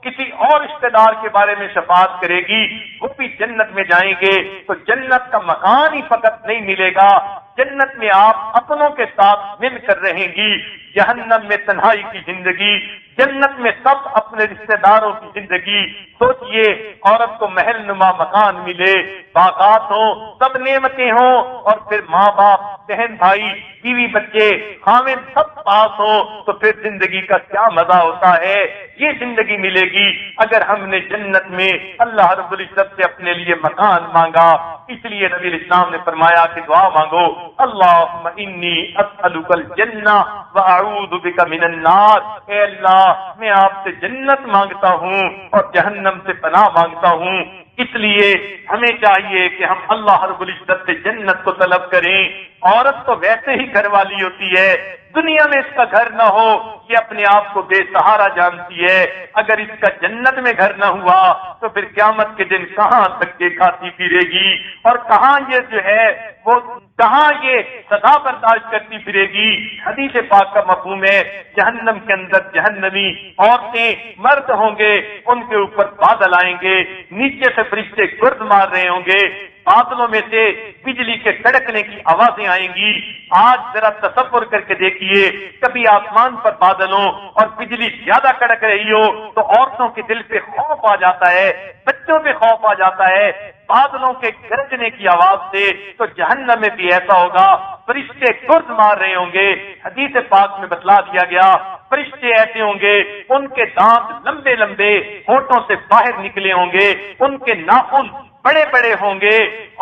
کسی اور رشتہ دار کے بارے میں شفاعت کرے گی، وہ بھی جنت میں جائیں گے۔ تو جنت کا مکان ہی فقط نہیں ملے گا، جنت میں آپ اپنوں کے ساتھ مل کر رہیں گی، جہنم میں تنہائی کی زندگی، جنت میں سب اپنے رشتہ داروں کی زندگی۔ سوچئے عورت کو محل نما مکان ملے، باغات ہوں، سب نعمتیں ہوں، اور پھر ماں باپ، بہن بھائی، بیوی بچے، خاوند سب پاس ہوں، تو پھر زندگی کا کیا مزہ ہوتا ہے۔ یہ زندگی ملے گی اگر ہم نے جنت میں اللہ رب العزت سے اپنے لیے مکان مانگا۔ اس لیے نبی الاسلام نے فرمایا کہ دعا مانگو، اللہم انی اسألک الجنہ واعوذ بک من النار، اے اللہ میں آپ سے جنت مانگتا ہوں اور جہنم سے پناہ مانگتا ہوں۔ اس لیے ہمیں چاہیے کہ ہم اللہ رب العزت سے جنت کو طلب کریں۔ عورت تو ویسے ہی گھر والی ہوتی ہے، دنیا میں اس کا گھر نہ ہو یہ اپنے آپ کو بے سہارا جانتی ہے، اگر اس کا جنت میں گھر نہ ہوا تو پھر قیامت کے دن کہاں دھکے کھاتی پھرے گی، اور کہاں یہ جو ہے وہ کہاں یہ سزا برداشت کرتی پھرے گی۔ حدیث پاک کا مفہوم ہے جہنم کے اندر جہنمی عورتیں، مرد ہوں گے، ان کے اوپر بادل آئیں گے، نیچے سے فرشتے گرد مار رہے ہوں گے، بادلوں میں سے بجلی کے کڑکنے کی آوازیں آئیں گی۔ آج ذرا تصور کر کے دیکھیے، کبھی آسمان پر بادل ہو اور بجلی زیادہ کڑک رہی ہو تو عورتوں کے دل پہ خوف آ جاتا ہے، بچوں پہ خوف آ جاتا ہے بادلوں کے گرجنے کی آواز سے۔ تو جہنم میں بھی ایسا ہوگا، فرشتے گرد مار رہے ہوں گے۔ حدیث پاک میں بتلا دیا گیا فرشتے ایسے ہوں گے، ان کے دانت لمبے لمبے ہونٹوں سے باہر نکلے ہوں گے، ان کے ناخن بڑے بڑے ہوں گے،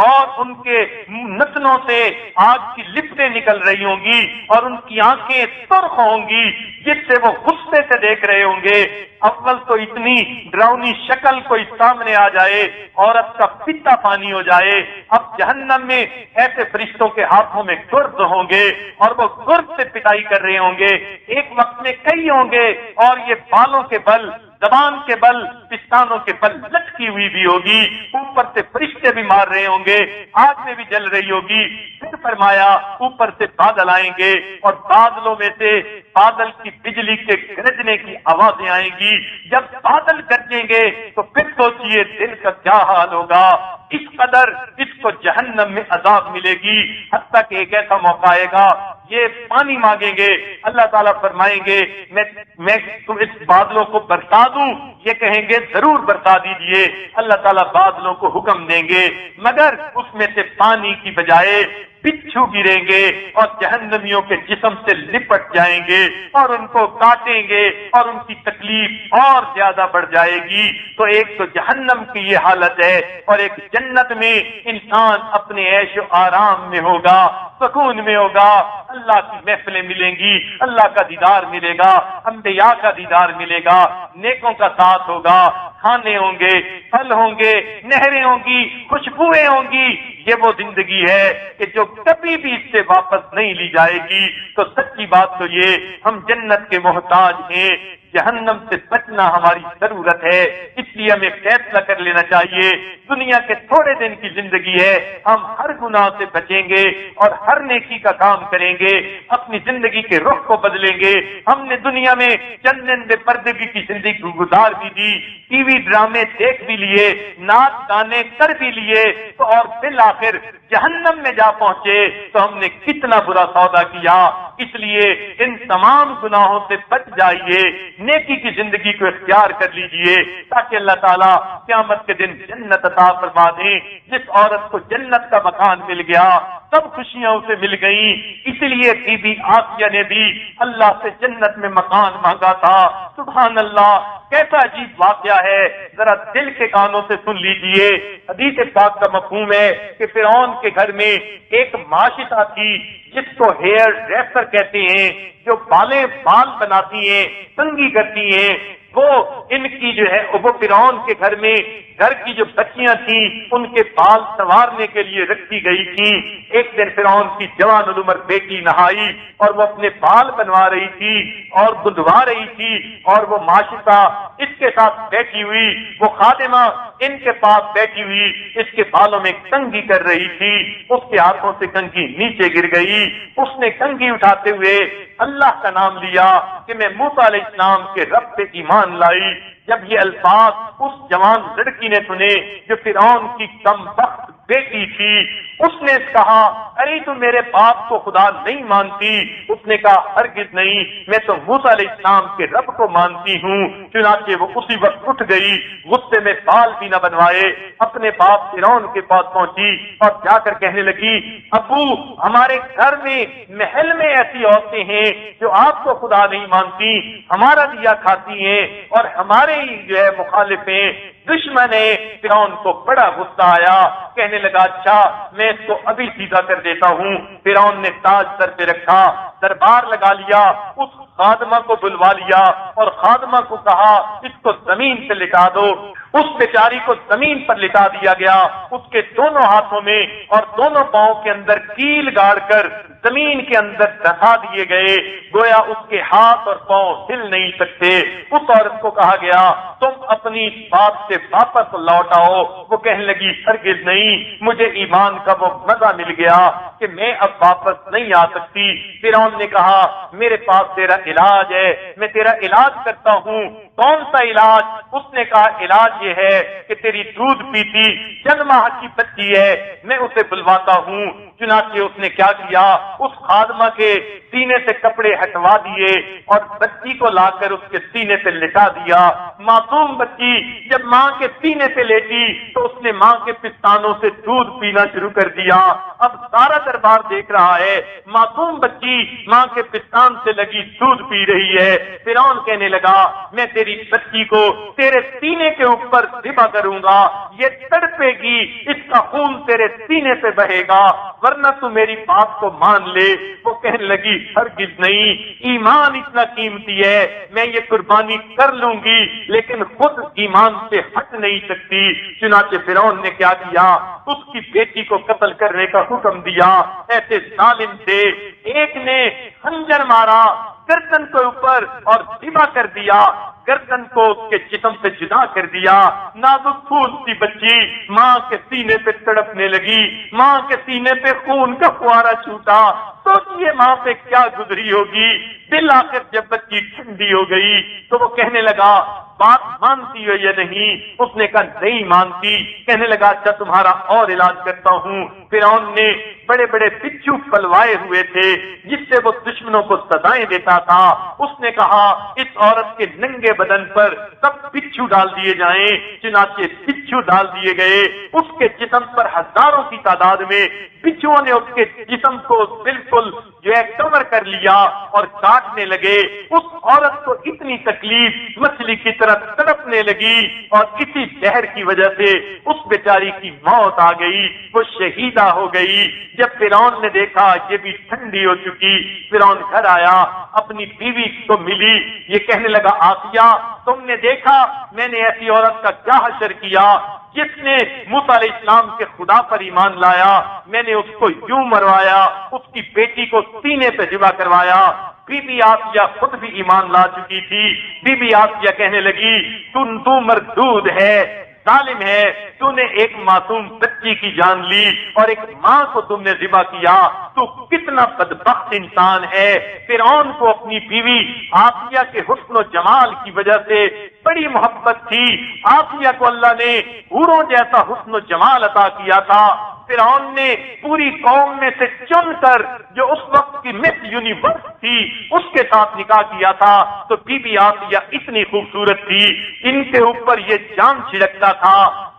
اور ان کے نتنوں سے آگ کی لپٹیں نکل رہی ہوں گی، اور ان کی آنکھیں سرخ ہوں گی جس سے وہ غصے سے دیکھ رہے ہوں گے۔ اول تو اتنی ڈراؤنی شکل کوئی سامنے آ جائے، عورت کا پیتا پانی ہو جائے۔ اب جہنم میں ایسے فرشتوں کے ہاتھوں میں گرد ہوں گے اور وہ گرد سے پٹائی کر رہے ہوں گے، ایک وقت میں کئی ہوں گے، اور یہ بالوں کے بل، زبان کے بل، پستانوں کے بل لٹکی ہوئی بھی ہوگی، اوپر سے فرشتے بھی مار رہے ہوں گے، آگ میں بھی جل رہی ہوگی۔ پھر فرمایا اوپر سے بادل آئیں گے، اور بادلوں میں سے بادل کی بجلی کے گرجنے کی آوازیں آئیں گی۔ جب بادل گرجیں گے تو پھر سوچئے دل کا کیا حال ہوگا۔ اس قدر اس کو جہنم میں عذاب ملے گی، حتیٰ کہ ایک ایسا موقع آئے گا یہ پانی مانگیں گے، اللہ تعالیٰ فرمائیں گے میں تم اس بادلوں کو برسا دوں، یہ کہیں گے ضرور برسا دیجئے۔ اللہ تعالیٰ بادلوں کو حکم دیں گے، مگر اس میں سے پانی کی بجائے بچھو گریں گے اور جہنمیوں کے جسم سے لپٹ جائیں گے اور ان کو کاٹیں گے اور ان کی تکلیف اور زیادہ بڑھ جائے گی۔ تو ایک تو جہنم کی یہ حالت ہے، اور ایک جنت میں انسان اپنے عیش و آرام میں ہوگا، سکون میں ہوگا، اللہ کی محفلیں ملیں گی، اللہ کا دیدار ملے گا، انبیاء کا دیدار ملے گا، نیکوں کا ساتھ ہوگا، کھانے ہوں گے، پھل ہوں گے، نہریں ہوں گی، خوشبوئیں ہوں گی۔ یہ وہ زندگی ہے کہ جو کبھی بھی اس سے واپس نہیں لی جائے گی۔ تو سچی بات تو یہ ہم جنت کے محتاج ہیں، جہنم سے بچنا ہماری ضرورت ہے۔ اس لیے ہمیں فیصلہ کر لینا چاہیے، دنیا کے تھوڑے دن کی زندگی ہے، ہم ہر گناہ سے بچیں گے اور ہر نیکی کا کام کریں گے، اپنی زندگی کے رخ کو بدلیں گے۔ ہم نے دنیا میں چند دن بے پردگی کی زندگی گزار بھی دی، ٹی وی ڈرامے دیکھ بھی لیے، ناچ گانے کر بھی لیے، تو اور بالآخر جہنم میں جا پہنچے تو ہم نے کتنا برا سودا کیا۔ اس لیے ان تمام گناہوں سے بچ جائیے، نیکی کی زندگی کو اختیار کر لیجئے، تاکہ اللہ تعالیٰ قیامت کے دن جنت عطا فرما دیں۔ جس عورت کو جنت کا مکان مل گیا، سب خوشیاں اسے مل گئیں، اس لیے بی بی آسیہ نے بھی اللہ سے جنت میں مکان مانگا تھا۔ سبحان اللہ، کیسا عجیب واقعہ ہے، ذرا دل کے کانوں سے سن لیجئے۔ حدیث پاک کا مفہوم ہے کہ فرعون کے گھر میں ایک معاشقہ تھی جس کو ہیئر ڈریسر کہتے ہیں، جو بال بناتی ہیں، کنگھی کرتی ہیں۔ وہ ان کی جو ہے وہ فرعون کے گھر میں گھر کی جو بچیاں تھیں ان کے بال سنوارنے کے لیے رکھی گئی تھی۔ ایک دن فرعون کی جوان العمر بیٹی نہائی اور وہ اپنے بال بنوا رہی تھی اور گندوا رہی تھی، اور وہ معاشقہ اس کے ساتھ بیٹھی ہوئی، وہ خادمہ ان کے پاس بیٹھی ہوئی اس کے بالوں میں کنگھی کر رہی تھی۔ اس کے ہاتھوں سے کنگھی نیچے گر گئی، اس نے کنگھی اٹھاتے ہوئے اللہ کا نام لیا کہ میں موسیٰ علیہ السلام کے رب پہ ایمان لائی۔ جب یہ الفاظ اس جوان لڑکی نے سنے جو فرعون کی کم بخت بیٹی تھی، اس نے کہا ارے تو میرے باپ کو خدا نہیں مانتی؟ اس نے کہا ہرگز نہیں، میں تو موسیٰ علیہ السلام کے رب کو مانتی ہوں۔ چنانچہ وہ اسی وقت اٹھ گئی، غصے میں بال بھی نہ بنوائے، اپنے باپ فرعون کے پاس پہنچی اور جا کر کہنے لگی ابو ہمارے گھر میں محل میں ایسی عورتیں ہیں جو آپ کو خدا نہیں مانتی، ہمارا دیا کھاتی ہیں اور ہمارے ہی جو ہے مخالف ہیں، دشمن ہے۔ فرعون کو بڑا غصہ آیا، کہنے لگا اچھا میں اس کو ابھی سیدھا کر دیتا ہوں۔ فرعون نے تاج سر پہ رکھا، دربار لگا لیا، اس خادمہ کو بلوا لیا اور خادمہ کو کہا اس کو زمین سے لٹا دو۔ اس بیچاری کو زمین پر لٹا دیا گیا، اس کے دونوں ہاتھوں میں اور دونوں پاؤں کے اندر کیل گاڑ کر زمین کے اندر دھسا دیے گئے، گویا اس کے ہاتھ اور پاؤں ہل نہیں سکتے۔ اس عورت کو کہا گیا تم اپنی بات سے واپس لوٹ آؤ۔ وہ کہنے لگی ہرگز نہیں، مجھے ایمان کا وہ مزہ مل گیا کہ میں اب واپس نہیں آ سکتی۔ فرعون نے کہا میرے پاس تیرا علاج ہے، میں تیرا علاج کرتا ہوں۔ کون سا علاج؟ اس نے کہا علاج یہ ہے کہ تیری دودھ پیتی چند ماہ کی بچی ہے، میں اسے بلواتا ہوں۔ چنانچہ اس نے کیا کیا، اس خادمہ کے سینے سے کپڑے ہٹوا دیے اور بچی کو لا کر اس کے سینے سے لٹا دیا۔ معصوم بچی جب ماں کے سینے پہ لیٹی تو اس نے ماں کے پستانوں سے دودھ پینا شروع کر دیا۔ اب سارا دربار دیکھ رہا ہے، معصوم بچی ماں کے پستان سے لگی دودھ پی رہی ہے۔ فرعون کہنے لگا میں تیری بچی کو تیرے سینے کے اوپر ذبح کروں گا، یہ تڑپے گی، اس کا خون تیرے سینے پہ بہے گا، ورنہ تو میری بات کو مان لے۔ وہ کہنے لگی ہرگز نہیں، ایمان اتنا قیمتی ہے، میں یہ قربانی کر لوں گی لیکن خود ایمان سے ہٹ نہیں سکتی۔ چنانچہ فرعون نے کیا کیا، اس کی بیٹی کو قتل کرنے کا حکم دیا۔ ایسے ظالم تھے، ایک نے خنجر مارا گردن کے اوپر اور ذبح کر دیا، گردن کو اس کے جسم سے جدا کر دیا۔ نازک پھول سی بچی ماں کے سینے پہ تڑپنے لگی، ماں کے سینے پہ خون کا فوارہ چھوٹا۔ سوچئے ماں پہ کیا گزری ہوگی۔ بالآخر جب بچی ٹھنڈی ہو گئی تو وہ کہنے لگا بات مانتی ہو یا نہیں؟ اس نے کہا نہیں مانتی۔ کہنے لگا اچھا تمہارا اور علاج کرتا ہوں۔ فرعون نے بڑے بڑے بچھو پلوائے ہوئے تھے جس سے وہ دشمنوں کو سزائیں دیتا تھا۔ اس نے کہا اس عورت کے ننگے بدن پر سب بچھو ڈال دیے جائیں۔ چنانچہ بچھو ڈال دیے گئے، اس کے جسم پر ہزاروں کی تعداد میں بچھوؤں نے اس کے جسم کو بالکل جو ہے کور کر لیا اور کاٹنے لگے۔ اس عورت کو اتنی تکلیف، مچھلی کی طرح تڑپنے لگی اور کسی زہر کی وجہ سے اس بیچاری کی موت آ گئی، وہ شہیدہ ہو گئی۔ جب فرعون نے دیکھا یہ بھی ٹھنڈی ہو چکی، فرعون گھر آیا، اپنی بیوی کو ملی، یہ کہنے لگا آسیہ تم نے دیکھا میں نے ایسی عورت کا کیا حشر کیا جس نے موسیٰ علیہ السلام کے خدا پر ایمان لایا، میں نے اس کو یوں مروایا، اس کی بیٹی کو سینے پہ ذبح کروایا۔ بی بی آسیہ خود بھی ایمان لا چکی تھی۔ بی بی آسیہ کہنے لگی تو مردود ہے، ظالم ہے، تو نے ایک معصوم بچی کی جان لی اور ایک ماں کو تم نے ذبح کیا، تو کتنا بدبخت انسان ہے۔ فرعون کو اپنی بیوی آسیہ کے حسن و جمال کی وجہ سے بڑی محبت تھی۔ آسیہ کو اللہ نے حوروں جیسا حسن و جمال عطا کیا تھا۔ فرعون نے پوری قوم میں سے چن کر جو اس وقت کی مس یونیورس تھی اس کے ساتھ نکاح کیا تھا، تو بی بی آسیہ اتنی خوبصورت تھی، ان کے اوپر یہ جان چھڑکتا تھا،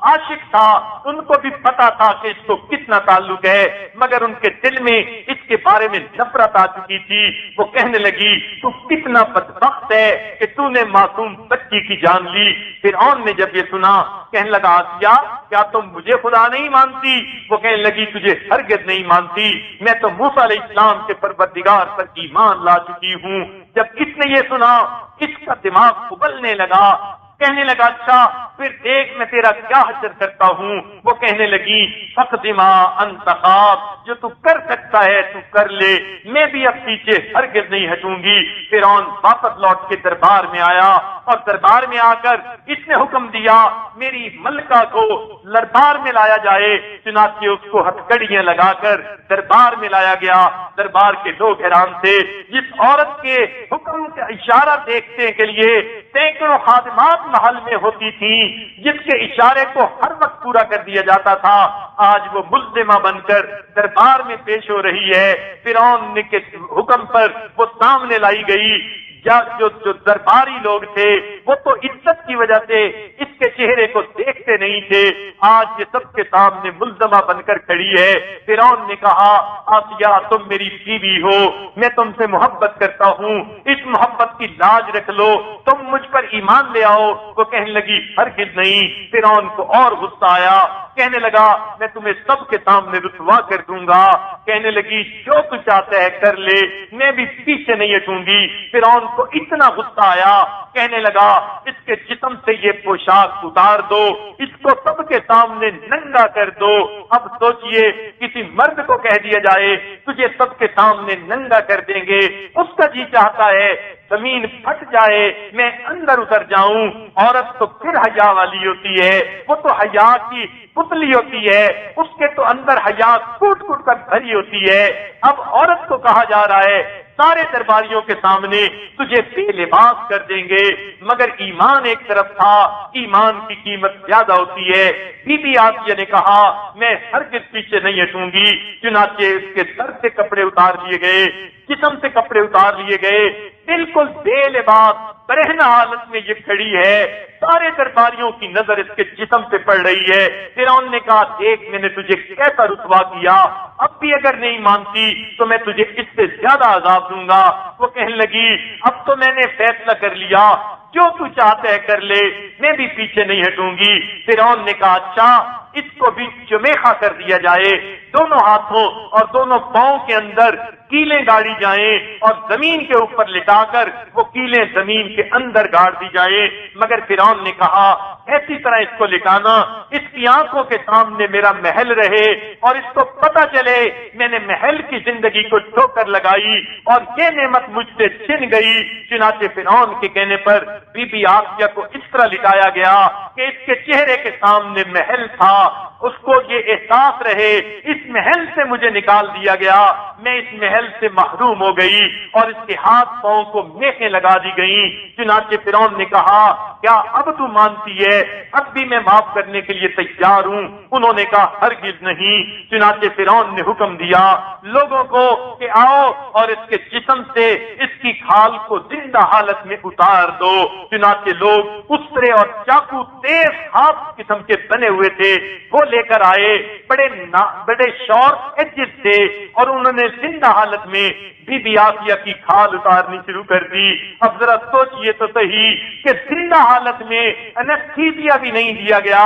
عاشق تھا، ان کو بھی پتا تھا کہ اس کو کتنا تعلق ہے، مگر ان کے دل میں اس کے بارے میں نفرت آ چکی تھی۔ وہ کہنے لگی تو کتنا بدبخت ہے کہ تو نے معصوم بچی کی جان لی۔ فرعون نے جب یہ سنا کہنے لگا آسیہ کیا تم مجھے خدا نہیں مانتی؟ وہ کہنے لگی تجھے ہرگز نہیں مانتی، میں تو موسیٰ علیہ السلام کے پروردگار پر ایمان لا چکی ہوں۔ جب اس نے یہ سنا اس کا دماغ ابلنے لگا، کہنے لگا اچھا پھر دیکھ میں تیرا کیا حشر کرتا ہوں۔ وہ کہنے لگی فقدما انت خاف، جو تو کر سکتا ہے تو کر لے، میں بھی اب پیچھے ہرگز نہیں ہٹوں گی۔ فرعون واپس لوٹ کے دربار میں آیا اور دربار میں آ کر اس نے حکم دیا میری ملکہ کو دربار میں لایا جائے۔ چنانچہ اس کو ہتھکڑیاں لگا کر دربار میں لایا گیا۔ دربار کے لوگ حیران تھے، جس عورت کے حکم کا اشارہ دیکھنے کے لیے سینکڑوں خادمات محل میں ہوتی تھیں، جس کے اشارے کو ہر وقت پورا کر دیا جاتا تھا، آج وہ ملزمہ بن کر دربار میں پیش ہو رہی ہے۔ فرعون کے حکم پر وہ سامنے لائی گئی۔ جو درباری لوگ تھے وہ تو عزت کی وجہ سے اس کے چہرے کو دیکھتے نہیں تھے، آج یہ سب کے سامنے ملزمہ بن کر کھڑی ہے۔ فرعون نے کہا آسیہ تم میری بیوی ہو، میں تم سے محبت کرتا ہوں، اس محبت کی لاج رکھ لو، تم مجھ پر ایمان لے آؤ۔ وہ کہنے لگی ہرگز نہیں۔ فرعون کو اور غصہ آیا، کہنے لگا میں تمہیں سب کے سامنے رسوا کر دوں گا۔ کہنے لگی جو تو چاہتا ہے کر لے، میں بھی پیچھے نہیں ہٹوں گی۔ فرعون کو اتنا غصہ آیا، کہنے لگا اس کے جسم سے یہ پوشاک اتار دو، اس کو سب کے سامنے ننگا کر دو۔ اب سوچئے کسی مرد کو کہہ دیا جائے تجھے سب کے سامنے ننگا کر دیں گے، اس کا جی چاہتا ہے زمین پھٹ جائے میں اندر اتر جاؤں۔ عورت تو پھر حیا والی ہوتی ہے، وہ تو حیا کی پتلی ہوتی ہے، اس کے تو اندر حیا کوٹ کوٹ کر بھری ہوتی ہے۔ اب عورت کو کہا جا رہا ہے سارے درباریوں کے سامنے تجھے بے لباس کر دیں گے، مگر ایمان ایک طرف تھا، ایمان کی قیمت زیادہ ہوتی ہے۔ بی بی آسیہ نے کہا میں ہرگز پیچھے نہیں ہٹوں گی، چنانچہ اس کے سر سے کپڑے اتار لیے گئے، جسم سے کپڑے اتار لیے گئے، بالکل بے لباس برہنہ حالت میں یہ کھڑی ہے۔ سارے درباریوں کی نظر اس کے جسم پہ پڑ رہی ہے۔ فرعون نے کہا دیکھ میں نے تجھے کیسا رسوا کیا، اب بھی اگر نہیں مانتی تو میں تجھے اس سے زیادہ عذاب دوں گا۔ وہ کہنے لگی اب تو میں نے فیصلہ کر لیا، جو تو چاہتا ہے کر لے، میں بھی پیچھے نہیں ہٹوں گی۔ فرعون نے کہا اچھا اس کو بھی چمیخا کر دیا جائے، دونوں ہاتھوں اور دونوں پاؤں کے اندر کیلیں گاڑی جائیں اور زمین کے اوپر لٹا کر وہ کیلیں زمین کے اندر گاڑ دی جائیں۔ مگر فرعون نے کہا ایسی طرح اس کو لٹانا اس کی آنکھوں کے سامنے میرا محل رہے اور اس کو پتہ چلے میں نے محل کی زندگی کو ٹھوکر لگائی اور یہ نعمت مجھ سے چھن گئی۔ چنانچہ فرعون کے کہنے پر بی بی آسیہ کو اس طرح لٹایا گیا کہ اس کے چہرے کے سامنے محل تھا، اس کو یہ احساس رہے اس محل سے مجھے نکال دیا گیا، میں اس محل سے محروم ہو گئی، اور اس کے ہاتھ پاؤں کو میخیں لگا دی گئیں۔ چنانچہ فرعون نے کہا کیا اب تو مانتی ہے؟ اب بھی میں معاف کرنے کے لیے تیار ہوں۔ انہوں نے کہا ہرگز نہیں۔ چنانچہ فرعون نے حکم دیا لوگوں کو کہ آؤ اور اس کے جسم سے اس کی کھال کو زندہ حالت میں اتار دو۔ چنانچہ لوگ اسرے اور چاقو تیز ہاتھ قسم کے بنے ہوئے تھے وہ لے کر آئے، بڑے شارپ ایجز تھے، اور انہوں نے زندہ حالت میں بی بی آسیہ کی کھال اتارنی شروع کر دی۔ اب ذرا سوچئے تو صحیح کہ زندہ حالت میں انستھیزیا بھی نہیں دیا گیا،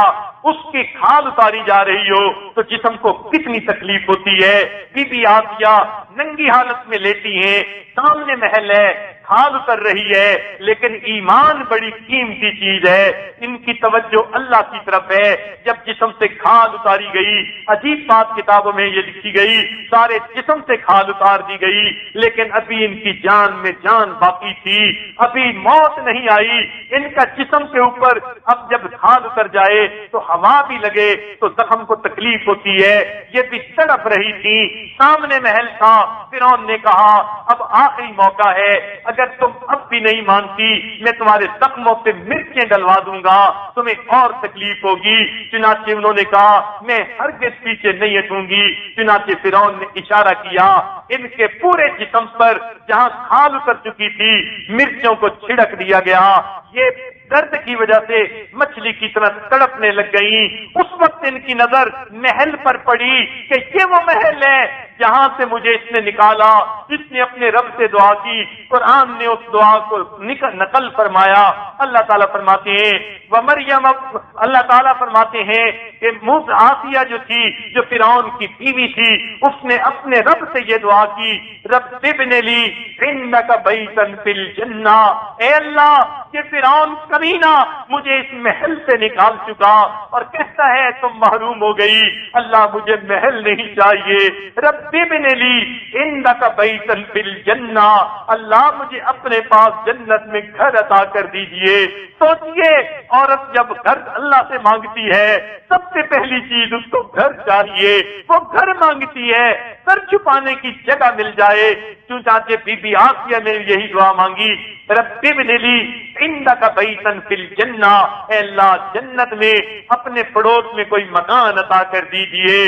اس کی کھال اتاری جا رہی ہو تو جسم کو کتنی تکلیف ہوتی ہے۔ بی بی آسیہ ننگی حالت میں لیٹی ہیں، سامنے محل ہے، کھال اتر رہی ہے، لیکن ایمان بڑی قیمتی چیز ہے، ان کی توجہ اللہ کی طرف ہے۔ جب جسم سے کھال اتاری گئی، عجیب بات کتابوں میں یہ لکھی گئی سارے جسم سے کھال اتار دی گئی، لیکن ابھی ان کی جان میں جان باقی تھی، ابھی موت نہیں آئی۔ ان کا جسم کے اوپر اب جب کھال اتر جائے تو ہوا بھی لگے تو زخم کو تکلیف ہوتی ہے، یہ بھی تڑپ رہی تھی، سامنے محل تھا۔ فرعون نے کہا اب آخری موقع ہے، اگر تم اب بھی نہیں مانتی میں تمہارے زخموں پہ مرچیں ڈلوا دوں گا، تمہیں اور تکلیف ہوگی۔ چنانچہ انہوں نے کہا میں ہرگز پیچھے نہیں ہٹوں گی۔ چنانچہ فرعون نے اشارہ کیا ان کے پورے جسم پر جہاں کھال اتر چکی تھی مرچوں کو چھڑک دیا گیا، یہ درد کی وجہ سے مچھلی کی طرح تڑپنے لگ گئیں۔ اس وقت ان کی نظر محل پر پڑی کہ یہ وہ محل ہے جہاں سے مجھے اس نے نکالا، جس نے اپنے رب سے دعا کی۔ قرآن نے اس دعا کو نقل فرمایا۔ اللہ تعالیٰ فرماتے ہیں ومریم، اللہ تعالیٰ فرماتے ہیں کہ آسیہ جو تھی جو فرعون کی بیوی تھی، اس نے اپنے رب سے یہ دعا کی رب ابن لی عندک بیتا فی الجنہ، اے اللہ یہ فرعون کمینہ مجھے اس محل سے نکال چکا اور کہتا ہے تم محروم ہو گئی، اللہ مجھے محل نہیں چاہیے، رب رب ابن لی عندک بیتا فی الجنہ، اللہ مجھے اپنے پاس جنت میں گھر عطا کر دیجئے۔ سوچئے عورت جب گھر اللہ سے مانگتی ہے سب سے پہلی چیز اس کو گھر چاہیے، وہ گھر مانگتی ہے، سر چھپانے کی جگہ مل جائے۔ چنانچہ بی بی آسیہ نے یہی دعا مانگی، رب ابن لی عندک بیتا فی الجنہ، اے اللہ جنت میں اپنے پڑوس میں کوئی مکان عطا کر دیجئے۔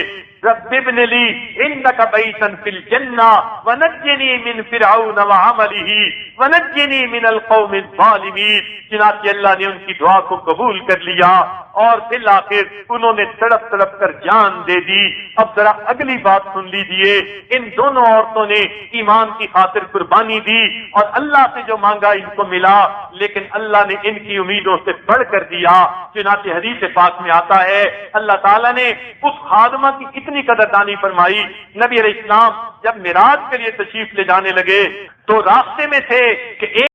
رب ابن لی عندک بیتا فی الجنہ ونجنی من فرعون وعملہ ونجنی من القوم الظالمین۔ چنانچہ اللہ نے ان کی دعا کو قبول کر لیا اور بالآخر انہوں نے تڑپ تڑپ کر جان دے دی۔ اب ذرا اگلی بات سن لیجئے، ان دونوں عورتوں نے ایمان کی خاطر قربانی دی اور اللہ سے جو مانگا ان کو ملا، لیکن اللہ نے ان کی امیدوں سے بڑھ کر دیا۔ چنانچہ حدیث پاک میں آتا ہے اللہ تعالیٰ نے اس خادمہ کی اتنی قدردانی فرمائی، نبی علیہ السلام جب معراج کے لیے تشریف لے جانے لگے تو راستے میں تھے کہ